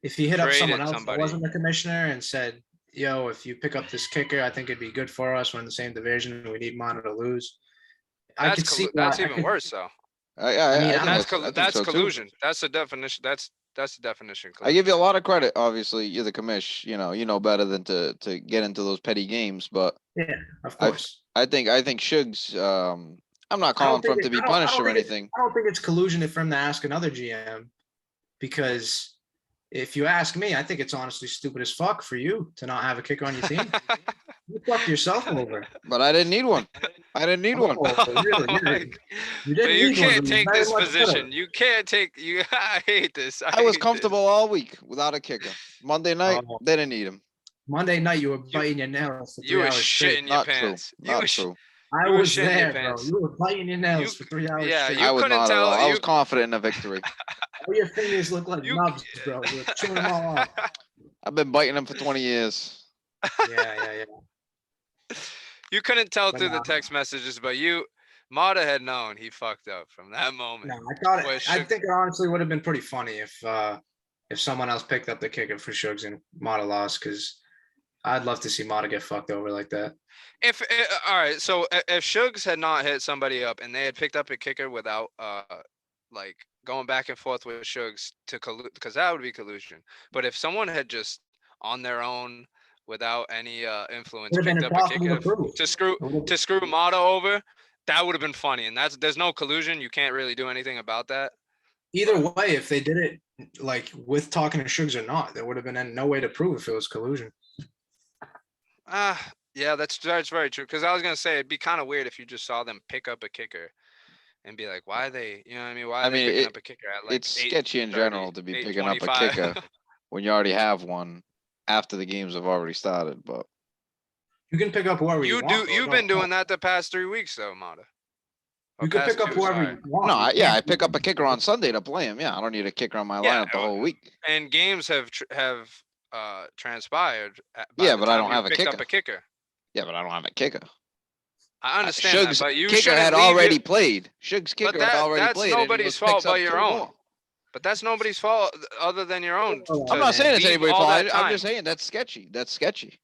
Traded someone else somebody. that wasn't the commissioner and said, "Yo, if you pick up this kicker, I think it'd be good for us. We're in the same division. We need Mata to lose." I could see That's why- I even could- worse though. I mean, think That's I think that's so, too. collusion. That's the definition. That's the definition. I give you a lot of credit. Obviously, you're the commish. You know better than to get into those petty games. But Yeah, of course. I think Shugs. I'm not I don't calling for him think to it- be I don't- I punished don't or think it's- anything. I don't think it's collusion for him to ask another GM, because if you ask me, I think it's honestly stupid as fuck for you to not have a kicker on your team. You fucked yourself over. But I didn't need one. I didn't need one. Oh, really? You didn't- you But didn't you need one, can't but you take very this much could've. position. You can't take you. I hate this. I was hate comfortable all week without a kicker. Monday night, Oh. they didn't need him. Monday night, you were biting your nails for This. 3 You were hours straight. shitting your Not true. pants. You Not were true. I You were was shitting your there, bro. pants. You were biting your nails You- for 3 hours yeah, straight. you I was couldn't not at all. tell- I was you- confident in the victory. All your fingers look like You- nubs, bro. You were chewing them all off. I've been biting them for 20 years. Yeah. You couldn't tell But through the nah. text messages, but Mata had known he fucked up from that moment. No, I thought Where I Shug- think it honestly would have been pretty funny if someone else picked up the kicker for Shugs and Mata lost, because I'd love to see Mata get fucked over like that. All right, so if Shugs had not hit somebody up and they had picked up a kicker without like going back and forth with Shugs to collude, because that would be collusion. But if someone had just on their own without any influence Would have been picked up a impossible kicker to prove. to screw Mata over, that would have been funny. And there's no collusion. You can't really do anything about that. Either way, if they did it like with talking to Shugs or not, there would have been no way to prove if it was collusion. Yeah, that's very true. Because I was gonna say it'd be kind of weird if you just saw them pick up a kicker and be like, why are they, you know what I mean? Why are I they mean, picking it- up a kicker at like It's sketchy in 8:30, general to be picking up a 8:25? kicker when you already have one after the games have already started. But You can pick up whoever you, You want. do. You've been doing that the past 3 weeks, though, Mata. Or You can past pick up two, whoever sorry. you want. no, You I can't pick up a kicker on Sunday to play him. Yeah, I don't need a kicker on my Yeah, lineup the whole week. And games have transpired. By Yeah, the but I time don't you have a picked up kicker. a kicker. Yeah, but I don't have a kicker. I understand that, Shug's but you kicker shouldn't had leave already your- played. Shug's kicker had already that's played. And he nobody's just fault picks but up your 2 own. more. But that's nobody's fault other than your own. I'm I'm not saying it's leave anybody's all fault. that I'm just time. saying that's sketchy. That's sketchy.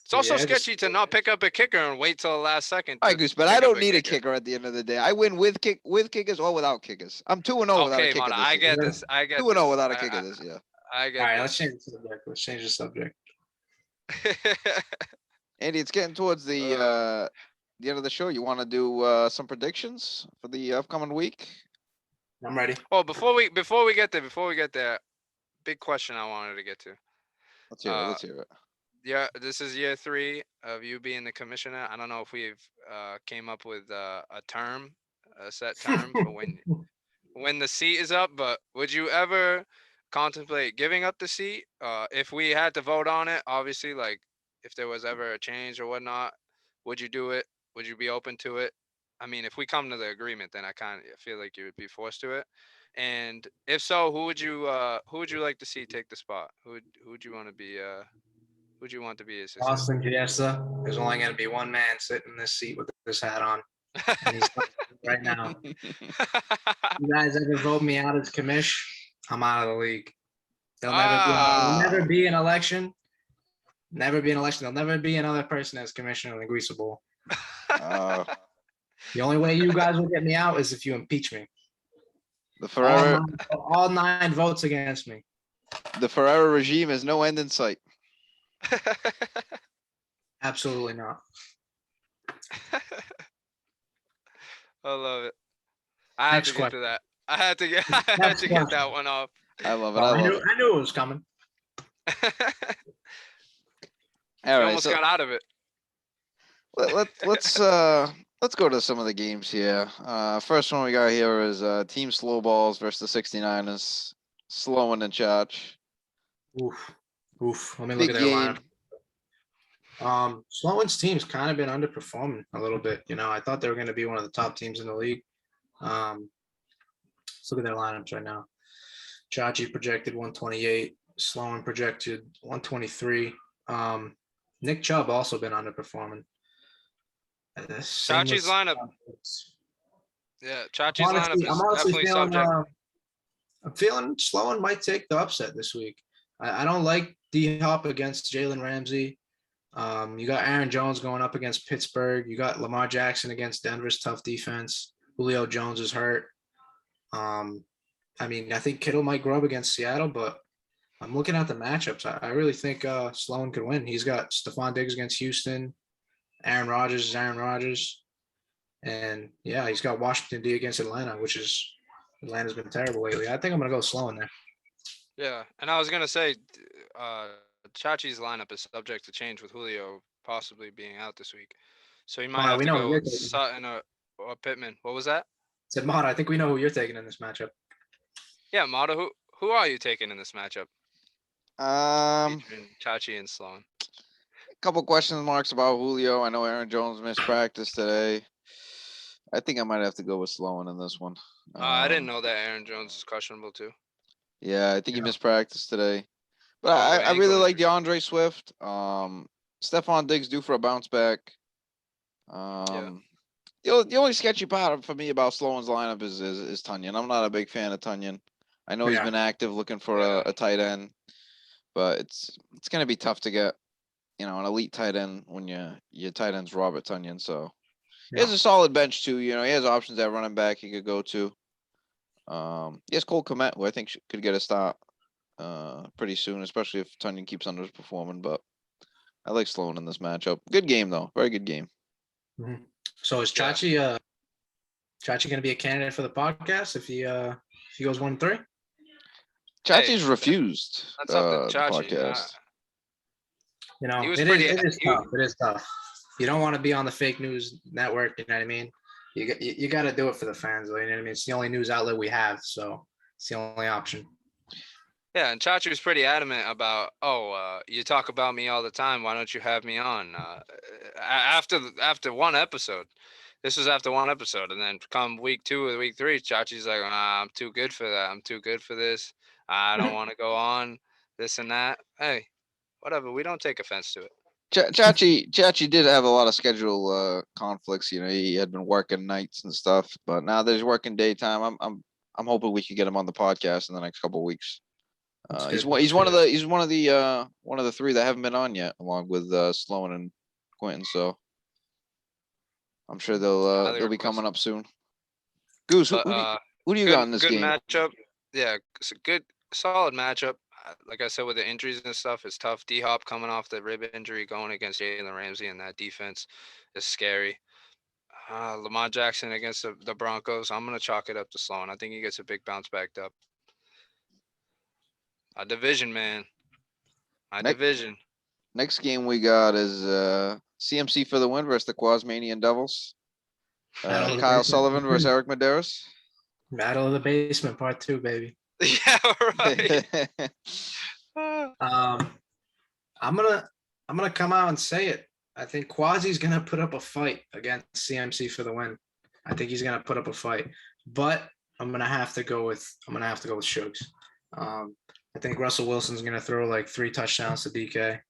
It's also Yeah, just- sketchy to not pick up a kicker and wait till the last second. All right, to Goose, but pick I up don't need a kicker at the end of the day. I win with kickers or without kickers. I'm 2-0 without a Okay, kicker Mata, this I year. get this. I get 2-0 this. without a kicker this year. I All get right, let's this. change the subject. Let's change the subject. Andy, it's getting towards the end of the show. You want to do some predictions for the upcoming week? I'm ready. Well, before we get there, big question I wanted to get to. Let's hear it. Let's hear it. Yeah, this is year 3 of you being the commissioner. I don't know if we've came up with a term, a set term for when the seat is up, but would you ever contemplate giving up the seat? If we had to vote on it, obviously, like if there was ever a change or whatnot, would you do it? Would you be open to it? I mean, if we come to the agreement, then I kind of feel like you would be forced to it. And if so, who would you like to see take the spot? Who would you want to be? Who'd you want to be his assistant? Austin Giesta. There's only going to be one man sitting in this seat with this hat on. And he's right now. You guys ever vote me out as commish? I'm out of the league. There'll never be an election. Never be an election. There'll never be another person as commissioner of the Linguica Bowl. The only way you guys will get me out is if you impeach me. The Ferrera All 9 votes against me. the Ferrera regime has no end in sight. Absolutely not. I love it. I had Next to get question. to that. I had to get Next get that question. one off. I love it. Oh, I love knew, it. I knew it was coming. All You right, almost so got out of it. let's go to some of the games here. First one we got here is Team Slow Balls versus the 69ers. Slowing and Charge. Oof. Let me Big look at their game. lineup. Sloan's team's kind of been underperforming a little bit. You know, I thought they were going to be one of the top teams in the league. Let's look at their lineups right now. Chachi projected 128. Sloan projected 123. Nick Chubb also been underperforming. Chachi's lineup. Yeah, Chachi's lineup is I'm honestly definitely feeling. subject. I'm feeling Sloan might take the upset this week. I don't like D-Hop against Jalen Ramsey. You got Aaron Jones going up against Pittsburgh. You got Lamar Jackson against Denver's tough defense. Julio Jones is hurt. I mean, I think Kittle might grow up against Seattle, but I'm looking at the matchups. I really think Sloan could win. He's got Stephon Diggs against Houston. Aaron Rodgers is Aaron Rodgers. And, yeah, he's got Washington D against Atlanta, which is Atlanta's been terrible lately. I think I'm going to go Sloan there. Yeah, and I was gonna say, Chachi's lineup is subject to change with Julio possibly being out this week, so he might have we to know go you're with taking. Sutton or Pittman. What was that? Said Mata, I think we know who you're taking in this matchup. Yeah, Mata, who are you taking in this matchup Um, between Chachi and Sloan? couple question marks about Julio. I know Aaron Jones missed practice today. I think I might have to go with Sloan in this one. I didn't know that Aaron Jones is questionable too. Yeah, I think he Yeah. missed practice today. But Oh, I really ankle like injury. DeAndre Swift. Stephon Diggs due for a bounce back. Yeah. The only sketchy part for me about Sloan's lineup is Tunyon. I'm not a big fan of Tunyon. I know he's Yeah. been active looking for Yeah. a tight end, but it's gonna be tough to get, an elite tight end when your tight end's Robert Tunyon. So he has Yeah. a solid bench too. He has options at running back he could go to. He has Cole Kmet, who I think could get a start pretty soon, especially if Tunyon keeps underperforming. But I like Sloan in this matchup. Good game though, very good game. Mhm. So is Yeah. Chachi going to be a candidate for the podcast if he goes 1-3? Hey, Chachi's refused that's up to the Chachi. podcast. You know, He was it pretty. is he- tough. It is tough. You don't want to be on the fake news network. You know what I mean? You got to do it for the fans. You know what I mean? It's the only news outlet we have, so it's the only option. Yeah, and Chachi was pretty adamant about, you talk about me all the time. Why don't you have me on? After one episode, this was after one episode, and then come week 2 or week 3, Chachi's like, I'm too good for that. I'm too good for this. I don't want to go on this and that. Hey, whatever. We don't take offense to it. Chachi did have a lot of schedule conflicts. He had been working nights and stuff, but now that he's working daytime, I'm hoping we could get him on the podcast in the next couple of weeks. He's one he's one of the 3 that haven't been on yet, along with Sloan and Quentin. So I'm sure Highly they'll be request. coming up soon. Goose, But who do you got in this good game? matchup. Yeah, it's a good, solid matchup. Like I said, with the injuries and stuff, it's tough. D Hop coming off the rib injury, going against Jalen Ramsey, and that defense is scary. Lamar Jackson against the Broncos. I'm gonna chalk it up to Sloan. I think he gets a big bounce back up. A division, man. My Next division. next game we got is CMC for the win versus the Quasmanian Devils. Battle of the Kyle basement. Sullivan versus Eric Medeiros. Battle of the basement, part 2, baby. Yeah, right. I'm gonna come out and say it. I think Quasi's gonna put up a fight against CMC for the win. I think he's gonna put up a fight, but I'm gonna have to go with Shugs. I think Russell Wilson's gonna throw like 3 touchdowns to DK.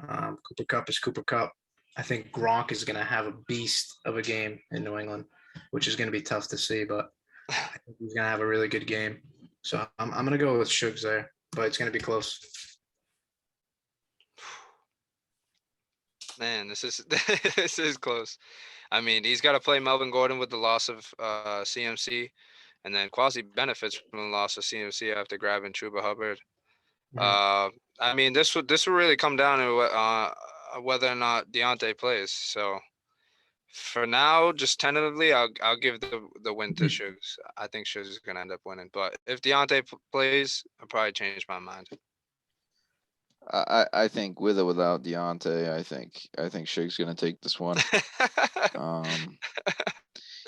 Cooper Kupp is Cooper Kupp. I think Gronk is gonna have a beast of a game in New England, which is gonna be tough to see, but I think he's gonna have a really good game. So I'm gonna go with Shugs there, but it's gonna be close. Man, this is this is close. I mean, he's got to play Melvin Gordon with the loss of CMC, and then Quasi benefits from the loss of CMC after grabbing Chuba Hubbard. I mean, this will really come down to whether or not Deontay plays. So for now, just tentatively, I'll give the win to Shugs. I think Shugs is gonna end up winning, but if Deontay plays, I'll probably change my mind. I think with or without Deontay, I think Shig's gonna take this one.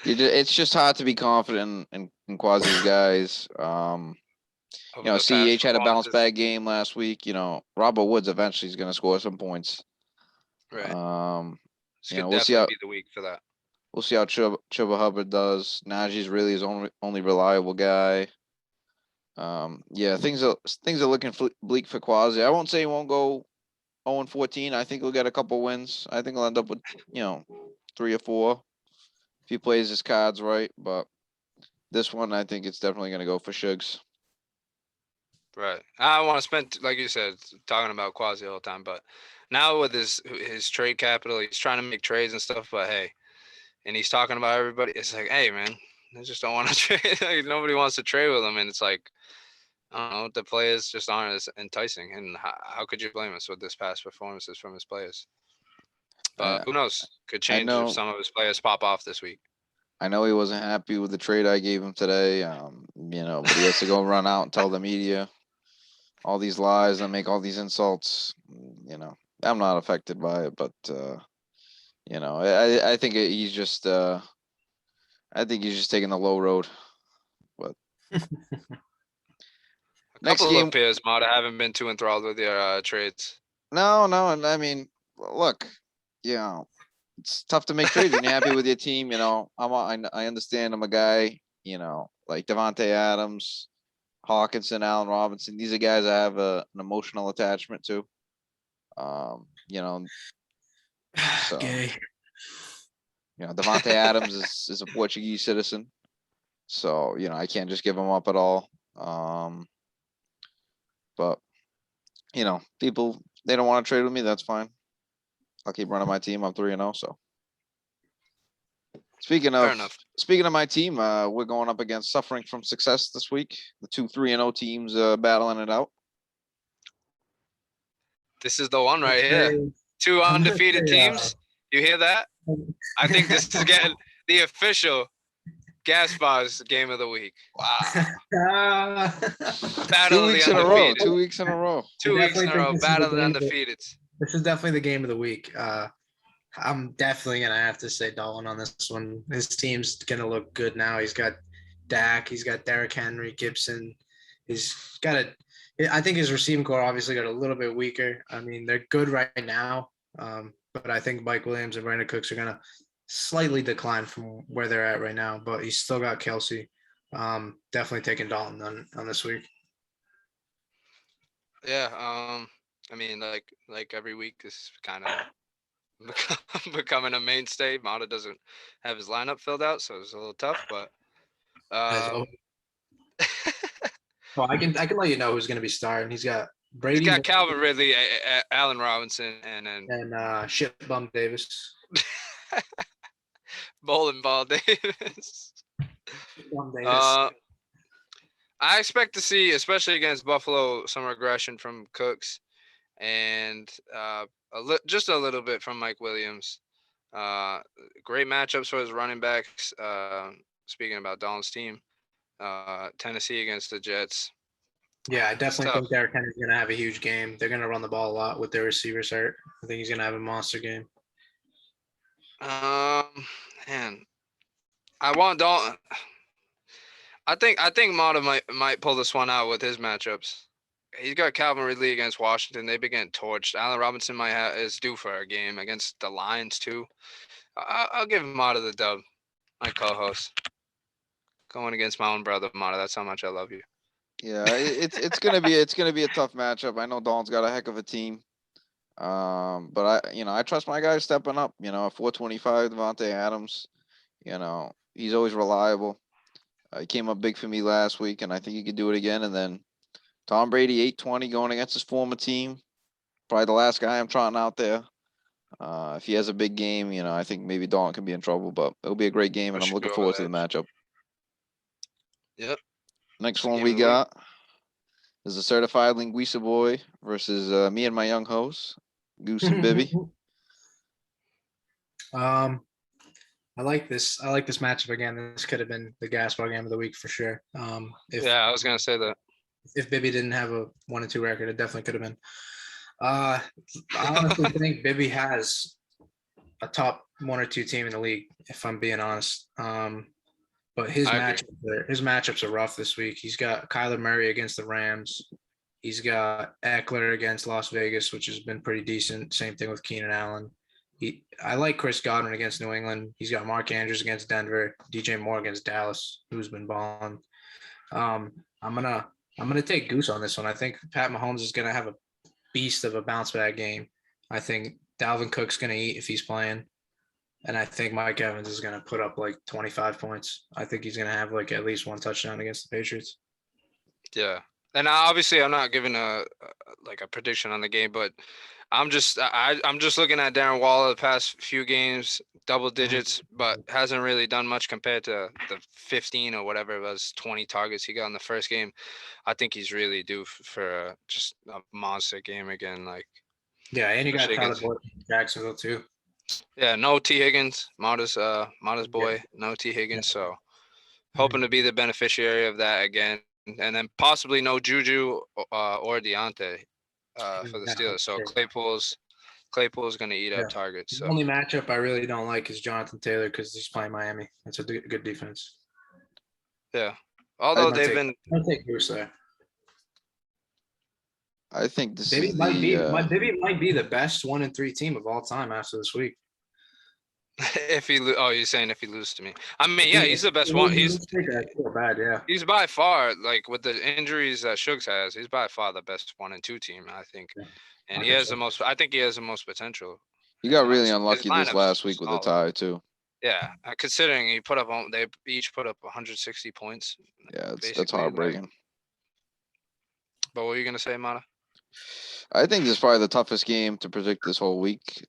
It's just hard to be confident in Quasi's guys. Over the past CEH had a bounce performances. back game last week. Robert Woods eventually is gonna score some points. Right. This We'll could see definitely how be the week for that. we'll see how Chuba Hubbard does. Najee's really his only reliable guy. Things are looking bleak for Quasi. I won't say he won't go 0-14. I think he'll get a couple wins. I think he'll end up with 3 or 4 if he plays his cards right. But this one, I think it's definitely gonna go for Shugs. Right. I don't want to spend, like you said, talking about Quasi all the time, but now with his trade capital, he's trying to make trades and stuff. But hey, and he's talking about everybody. It's like, hey, man, I just don't want to trade. Like, nobody wants to trade with him, and it's like, I don't know, the players just aren't as enticing. And how could you blame us with this past performances from his players? But who knows? Could change know- if some of his players pop off this week. I know he wasn't happy with the trade I gave him today. But he has to go run out and tell the media all these lies and make all these insults. I'm not affected by it, but I think he's just taking the low road. But A next couple game, of players might haven't been too enthralled with their trades. no, and I mean, look, it's tough to make trades when you're happy with your team. I understand. I'm a guy, like Devontae Adams, Hawkinson, Allen Robinson. These are guys I have an emotional attachment to. So Gay. Devontae Adams is a Portuguese citizen, so I can't just give him up at all. But people, they don't want to trade with me. That's fine. I'll keep running my team. I'm 3-0. So speaking Fair of enough. my team, we're going up against suffering from success this week. The two 3-0 teams battling it out. This is the one right here. Two I'm gonna undefeated say, teams. You hear that? I think this is getting the official Gas Bars game of the week. Wow. Battle 2 of weeks the in a row. undefeated. 2 weeks in a row. 2 weeks in a row. Definitely think this is the Battle of the game that- undefeated. This is definitely the game of the week. I'm definitely gonna have to say Dalton on this one. His team's gonna look good now. He's got Dak. He's got Derrick Henry, Gibson. He's got a. I think his receiving core obviously got a little bit weaker. I mean, they're good right now, but I think Mike Williams and Brandon Cooks are gonna slightly decline from where they're at right now. But he's still got Kelsey. Definitely taking Dalton on this week. Yeah. I mean, like every week is kind of becoming a mainstay. Mata doesn't have his lineup filled out, so it's a little tough. But As always. Well, I can let you know who's gonna be starting. He's got Brady. he's got Calvin Ridley, Allen Robinson, and then and Shit Bum Davis. Bowling Ball Davis. Bum Davis. I expect to see, especially against Buffalo, some regression from Cooks, and just a little bit from Mike Williams. Great matchups for his running backs. Speaking about Donald's team, Tennessee against the Jets. Yeah, I definitely tough. think Derrick Henry's going to have a huge game. They're going to run the ball a lot with their receivers hurt. I think he's going to have a monster game. Man, I want Dalton. I think Mata might pull this one out with his matchups. He's got Calvin Ridley against Washington. They've been getting torched. Allen Robinson is due for a game against the Lions too. I'll give Mata the dub. My co-host going against my own brother Mata. That's how much I love you. Yeah, it's gonna be a tough matchup. I know Dalton's got a heck of a team. But I trust my guys stepping up. 425 Devontae Adams. He's always reliable. He came up big for me last week, and I think he could do it again. And then Tom Brady 820 going against his former team. Probably the last guy I'm trotting out there. If he has a big game, I think maybe Dalton can be in trouble, but it'll be a great game, and I'm looking forward to the matchup. Yep. Next one we got is a certified Linguica boy versus me and my young host, Goose and Bibby. I like this. I like this matchup again. This could have been the gas ball game of the week for sure. Yeah, I was gonna say that. If Bibby didn't have a 1-2 record, it definitely could have been. I honestly think Bibby has a top 1 or 2 team in the league, if I'm being honest. But his matchups are rough this week. He's got Kyler Murray against the Rams. He's got Eckler against Las Vegas, which has been pretty decent. Same thing with Keenan Allen. I like Chris Godwin against New England. He's got Mark Andrews against Denver, DJ Moore against Dallas, who's been balling. I'm gonna take Goose on this one. I think Pat Mahomes is gonna have a beast of a bounce back game. I think Dalvin Cook's gonna eat if he's playing. And I think Mike Evans is going to put up like 25 points. I think he's going to have like at least 1 touchdown against the Patriots. Yeah. And obviously I'm not giving a prediction on the game, but I'm just looking at Darren Waller the past few games, double digits, but hasn't really done much compared to the 15 or whatever it was, 20 targets he got in the first game. I think he's really due for just a monster game again. Yeah, and you got Tyler Boyd in Jacksonville too. Yeah, no T. Higgins, Mata's boy, no T. Higgins. So hoping to be the beneficiary of that again. And then possibly no Juju or Deontay for the Steelers. So Claypool's going to eat up targets. So. The only matchup I really don't like is Jonathan Taylor because he's playing Miami. That's a good defense. Yeah. Although they've been. I'll take Bruce there. I think this Maybe is it might be, the maybe it might be the best 1-3 team of all time after this week. If he, you're saying if he loses to me? I mean, If yeah, he- he's the if best he one. loses this week, I feel bad, yeah. He's by far, like with the injuries that Shugs has, he's by far the best 1 and 2 team, I think. Yeah, And I he think has so. the most. I think he has the most potential. you got And really his unlucky this lineup's last week with the solid. tie too. Yeah, considering he put up, they each put up 160 points, Yeah, that's basically. Like, heartbreaking. but what were you gonna say, Mata? I think this is probably the toughest game to predict this whole week.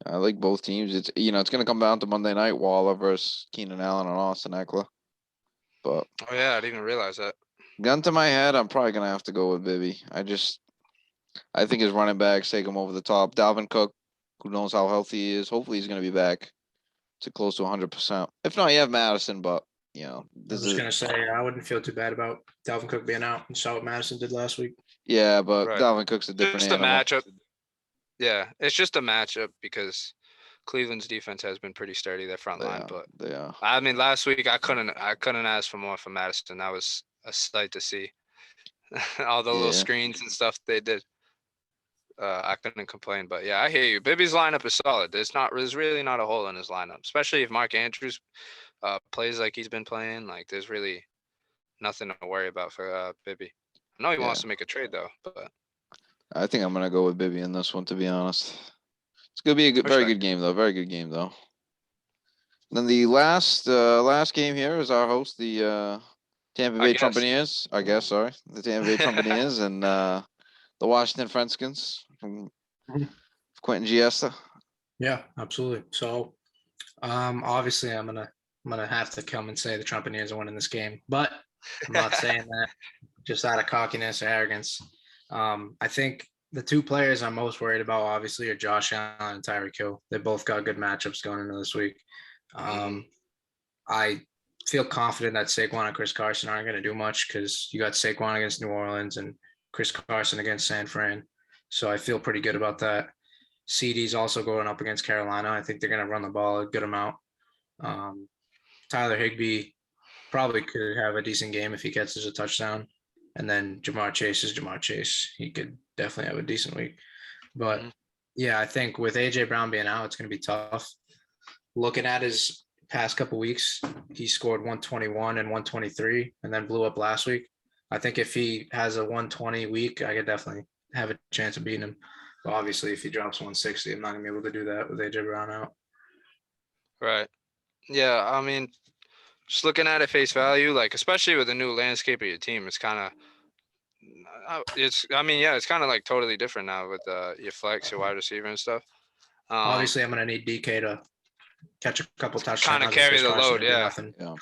I like both teams. It's it's gonna come down to Monday night, Waller versus Keenan Allen and Austin Eckler. But Oh yeah, I didn't even realize that. gun to my head, I'm probably gonna have to go with Bibby. I think his running backs take him over the top. Dalvin Cook, who knows how healthy he is. Hopefully he's gonna be back to close to 100%. If not, you have Madison, but I this was just is gonna say I wouldn't feel too bad about Dalvin Cook being out. You saw what Madison did last week. yeah, but Right. Dalvin Cook's a different Just a animal. matchup. Yeah, it's just a matchup because Cleveland's defense has been pretty sturdy, their front line. But They are. I mean, last week I couldn't ask for more from Madison. That was a sight to see. All the little Yeah. screens and stuff they did. I couldn't complain. But yeah, I hear you. Bibby's lineup is solid. There's really not a hole in his lineup, especially if Mark Andrews plays like he's been playing. Like there's really nothing to worry about for Bibby. I know he wants Yeah. to make a trade though, but I think I'm gonna go with Bibby in this one, to be honest. It's gonna be a very respect. good game, though. Very good game, though. Then the last game here is our host, the Tampa I Bay guess. Trumpeteers. I guess, sorry, the Tampa Bay Trumpeteers and the Washington Redskins from Mhm. Quentin Giesta. Yeah, absolutely. So, obviously, I'm gonna have to come and say the Trumpeteers are winning this game, but I'm not saying that just out of cockiness or arrogance. I think the two players I'm most worried about, obviously, are Josh Allen and Tyreek Hill. They both got good matchups going into this week. I feel confident that Saquon and Chris Carson aren't going to do much because you got Saquon against New Orleans and Chris Carson against San Fran. So I feel pretty good about that. CD's also going up against Carolina. I think they're going to run the ball a good amount. Tyler Higbee probably could have a decent game if he catches a touchdown. And then Jamar Chase is Jamar Chase. He could definitely have a decent week. But yeah, I think with AJ Brown being out, it's going to be tough. Looking at his past couple weeks, he scored 121 and 123 and then blew up last week. I think if he has a 120 week, I could definitely have a chance of beating him. But obviously, if he drops 160, I'm not going to be able to do that with AJ Brown out. Right. Yeah, I mean, just looking at it face value, like especially with the new landscape of your team, it's kind of, it's kind of like totally different now with your flex, your wide receiver and stuff. Obviously, I'm going to need DK to catch a couple touchdowns. Kind of carry the load, yeah. Nothing. Yeah.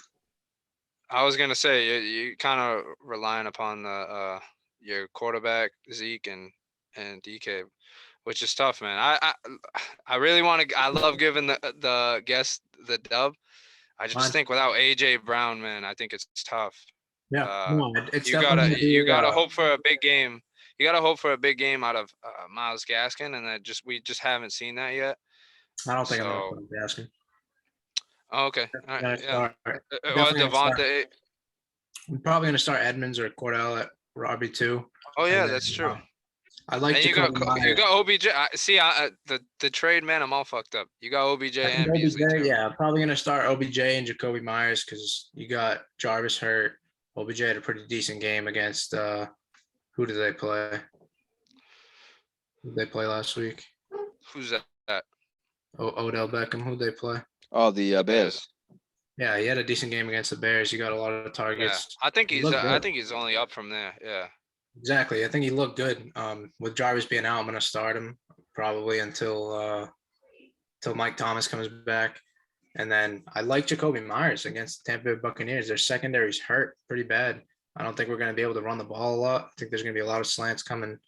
I was gonna say you kind of relying upon the your quarterback Zeke and DK, which is tough, man. I really want to. I love giving the guest the dub. I just think without AJ Brown, man, I think it's tough. Yeah, no, it's you definitely gotta hope for a big game. You gotta hope for a big game out of Myles Gaskin, and we just haven't seen that yet. I don't think I'm gonna put him Gaskin. Oh, okay. All right. Yeah. Devontae. I'm probably gonna start Edmonds or Cordell at Robbie too. Oh yeah, that's true. I like you got OBJ. The trade, man. I'm all fucked up. You got OBJ and Beasley too. Yeah, I'm probably gonna start OBJ and Jacoby Myers because you got Jarvis hurt. OBJ had a pretty decent game against who did they play? Who did they play last week? Who's that? Odell Beckham. Who did they play? Oh, the Bears. Yeah, he had a decent game against the Bears. He got a lot of targets. Yeah. I think he's only up from there. Yeah. Exactly. I think he looked good. With Jarvis being out, I'm gonna start him probably until Mike Thomas comes back. And then I like Jacoby Myers against the Tampa Bay Buccaneers. Their secondary's hurt pretty bad. I don't think we're gonna be able to run the ball a lot. I think there's gonna be a lot of slants coming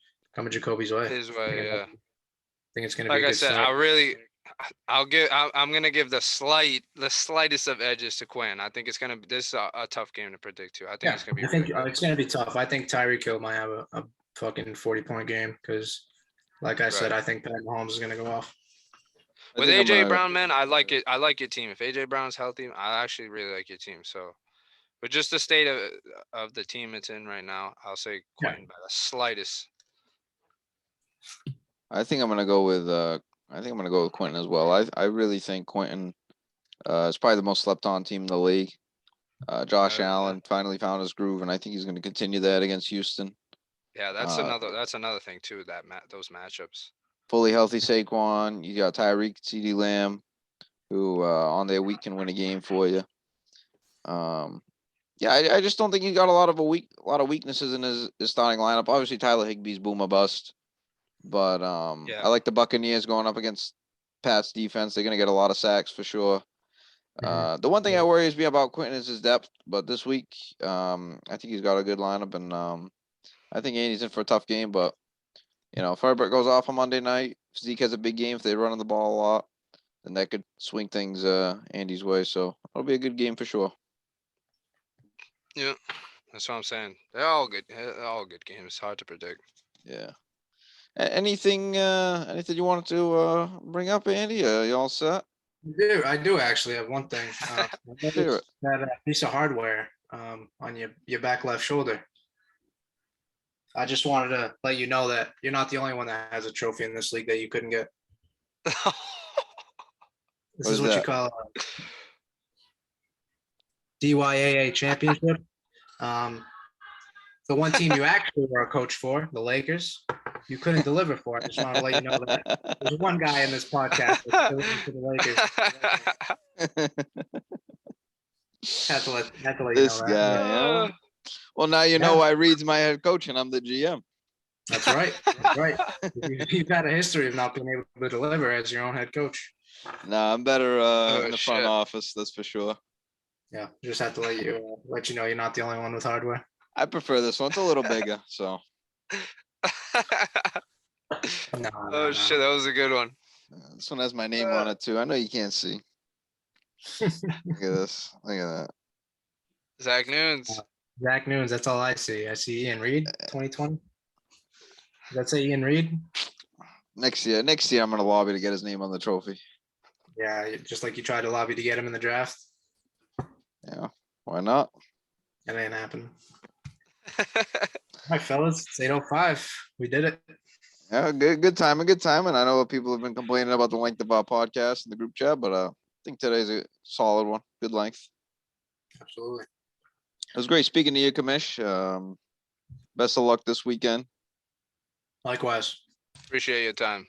Jacoby's way. His way, yeah. I think it's gonna be like I said, start. I'm gonna give the slightest of edges to Quinn. I think it's gonna be a tough game to predict too. I think it's gonna be. It's gonna be tough. I think Tyreek Hill might have a fucking 40-point game because, like I said, I think Pat Mahomes is gonna go off. With AJ Brown, man, I like it. I like your team. If AJ Brown's healthy, I actually really like your team. So But just the state of the team it's in right now, I'll say Yeah. Quentin by the slightest. I think I'm gonna go with Quentin as well. I really think Quentin is probably the most slept on team in the league. Josh Allen finally found his groove, and I think he's going to continue that against Houston. Yeah, that's Uh, another thing too. Those matchups. Fully healthy Saquon. You got Tyreek, CD Lamb, who on their week can win a game for you. Yeah, I just don't think he got a lot of weaknesses in his starting lineup. Obviously, Tyler Higbee's boom or bust, but Yeah. I like the Buccaneers going up against Pat's defense. They're going to get a lot of sacks for sure. The one thing that worries me about Quentin is his depth, but this week, I think he's got a good lineup, and I think Andy's in for a tough game. But if Herbert goes off on Monday night, if Zeke has a big game, if they're running the ball a lot, then that could swing things Andy's way. So it'll be a good game for sure. Yeah, that's what I'm saying. They're all good. They're all good games. Hard to predict. Yeah. Anything you wanted to bring up, Andy? You all set? I do actually have one thing. I noticed that piece of hardware on your back left shoulder. I just wanted to let you know that you're not the only one that has a trophy in this league that you couldn't get. This What is is what you that? call a DYAA championship. The one team you actually were a coach for, the Lakers, you couldn't deliver for. I just want to let you know that there's one guy in this podcast that's delivering for the Lakers. Had to let you This know guy, that. huh? Well, now you know why Reed's my head coach and I'm the GM. That's right. That's right. You've got a history of not being able to deliver as your own head coach. Nah, I'm better in the front office, that's for sure. Yeah, just have to let you know you're not the only one with hardware. I prefer this one. It's a little bigger, so. No. Shit, that was a good one. This one has my name on it too. I know you can't see. Look at this. Look at that. Zach Nunes. Zach Nunes. That's all I see. I see Ian Reed, 2020. Does that say Ian Reed? Next year, I'm gonna lobby to get his name on the trophy. Yeah, just like you tried to lobby to get him in the draft. Yeah, why not? It ain't happening. All right, fellas, it's 8:05. We did it. Yeah, good time. And I know people have been complaining about the length of our podcast in the group chat, but I think today's a solid one. Good length. Absolutely. It was great speaking to you, commish. Best of luck this weekend. Likewise. Appreciate your time.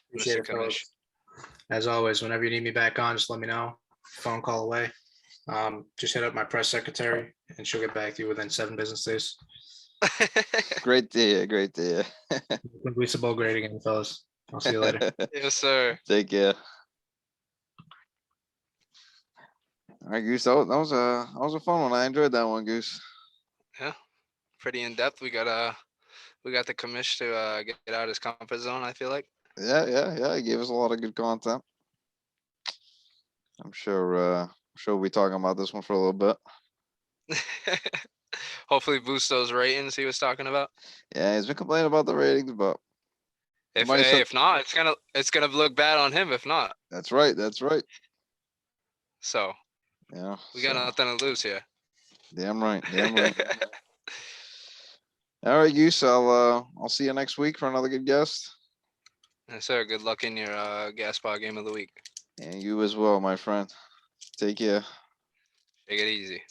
Appreciate it, fellas. As always, whenever you need me back on, just let me know. Phone call away. Just hit up my press secretary and she'll get back to you within 7 business days. Great to hear. Linguica bowl great again, fellas. I'll see you later. Yes, sir. Take care. All right, Goose. That was a fun one. I enjoyed that one, Goose. Yeah, pretty in depth. We got the commish to get out of his comfort zone. I feel like. Yeah. He gave us a lot of good content. I'm sure we'll be talking about this one for a little bit. Hopefully boost those ratings he was talking about. Yeah, he's been complaining about the ratings, but if not, it's gonna look bad on him. If not, that's right. So yeah, we got nothing to lose here. Damn right. All right, Goose. I'll see you next week for another good guest. Yes, sir. Good luck in your gas bar game of the week. And you as well, my friend. Take care. Take it easy.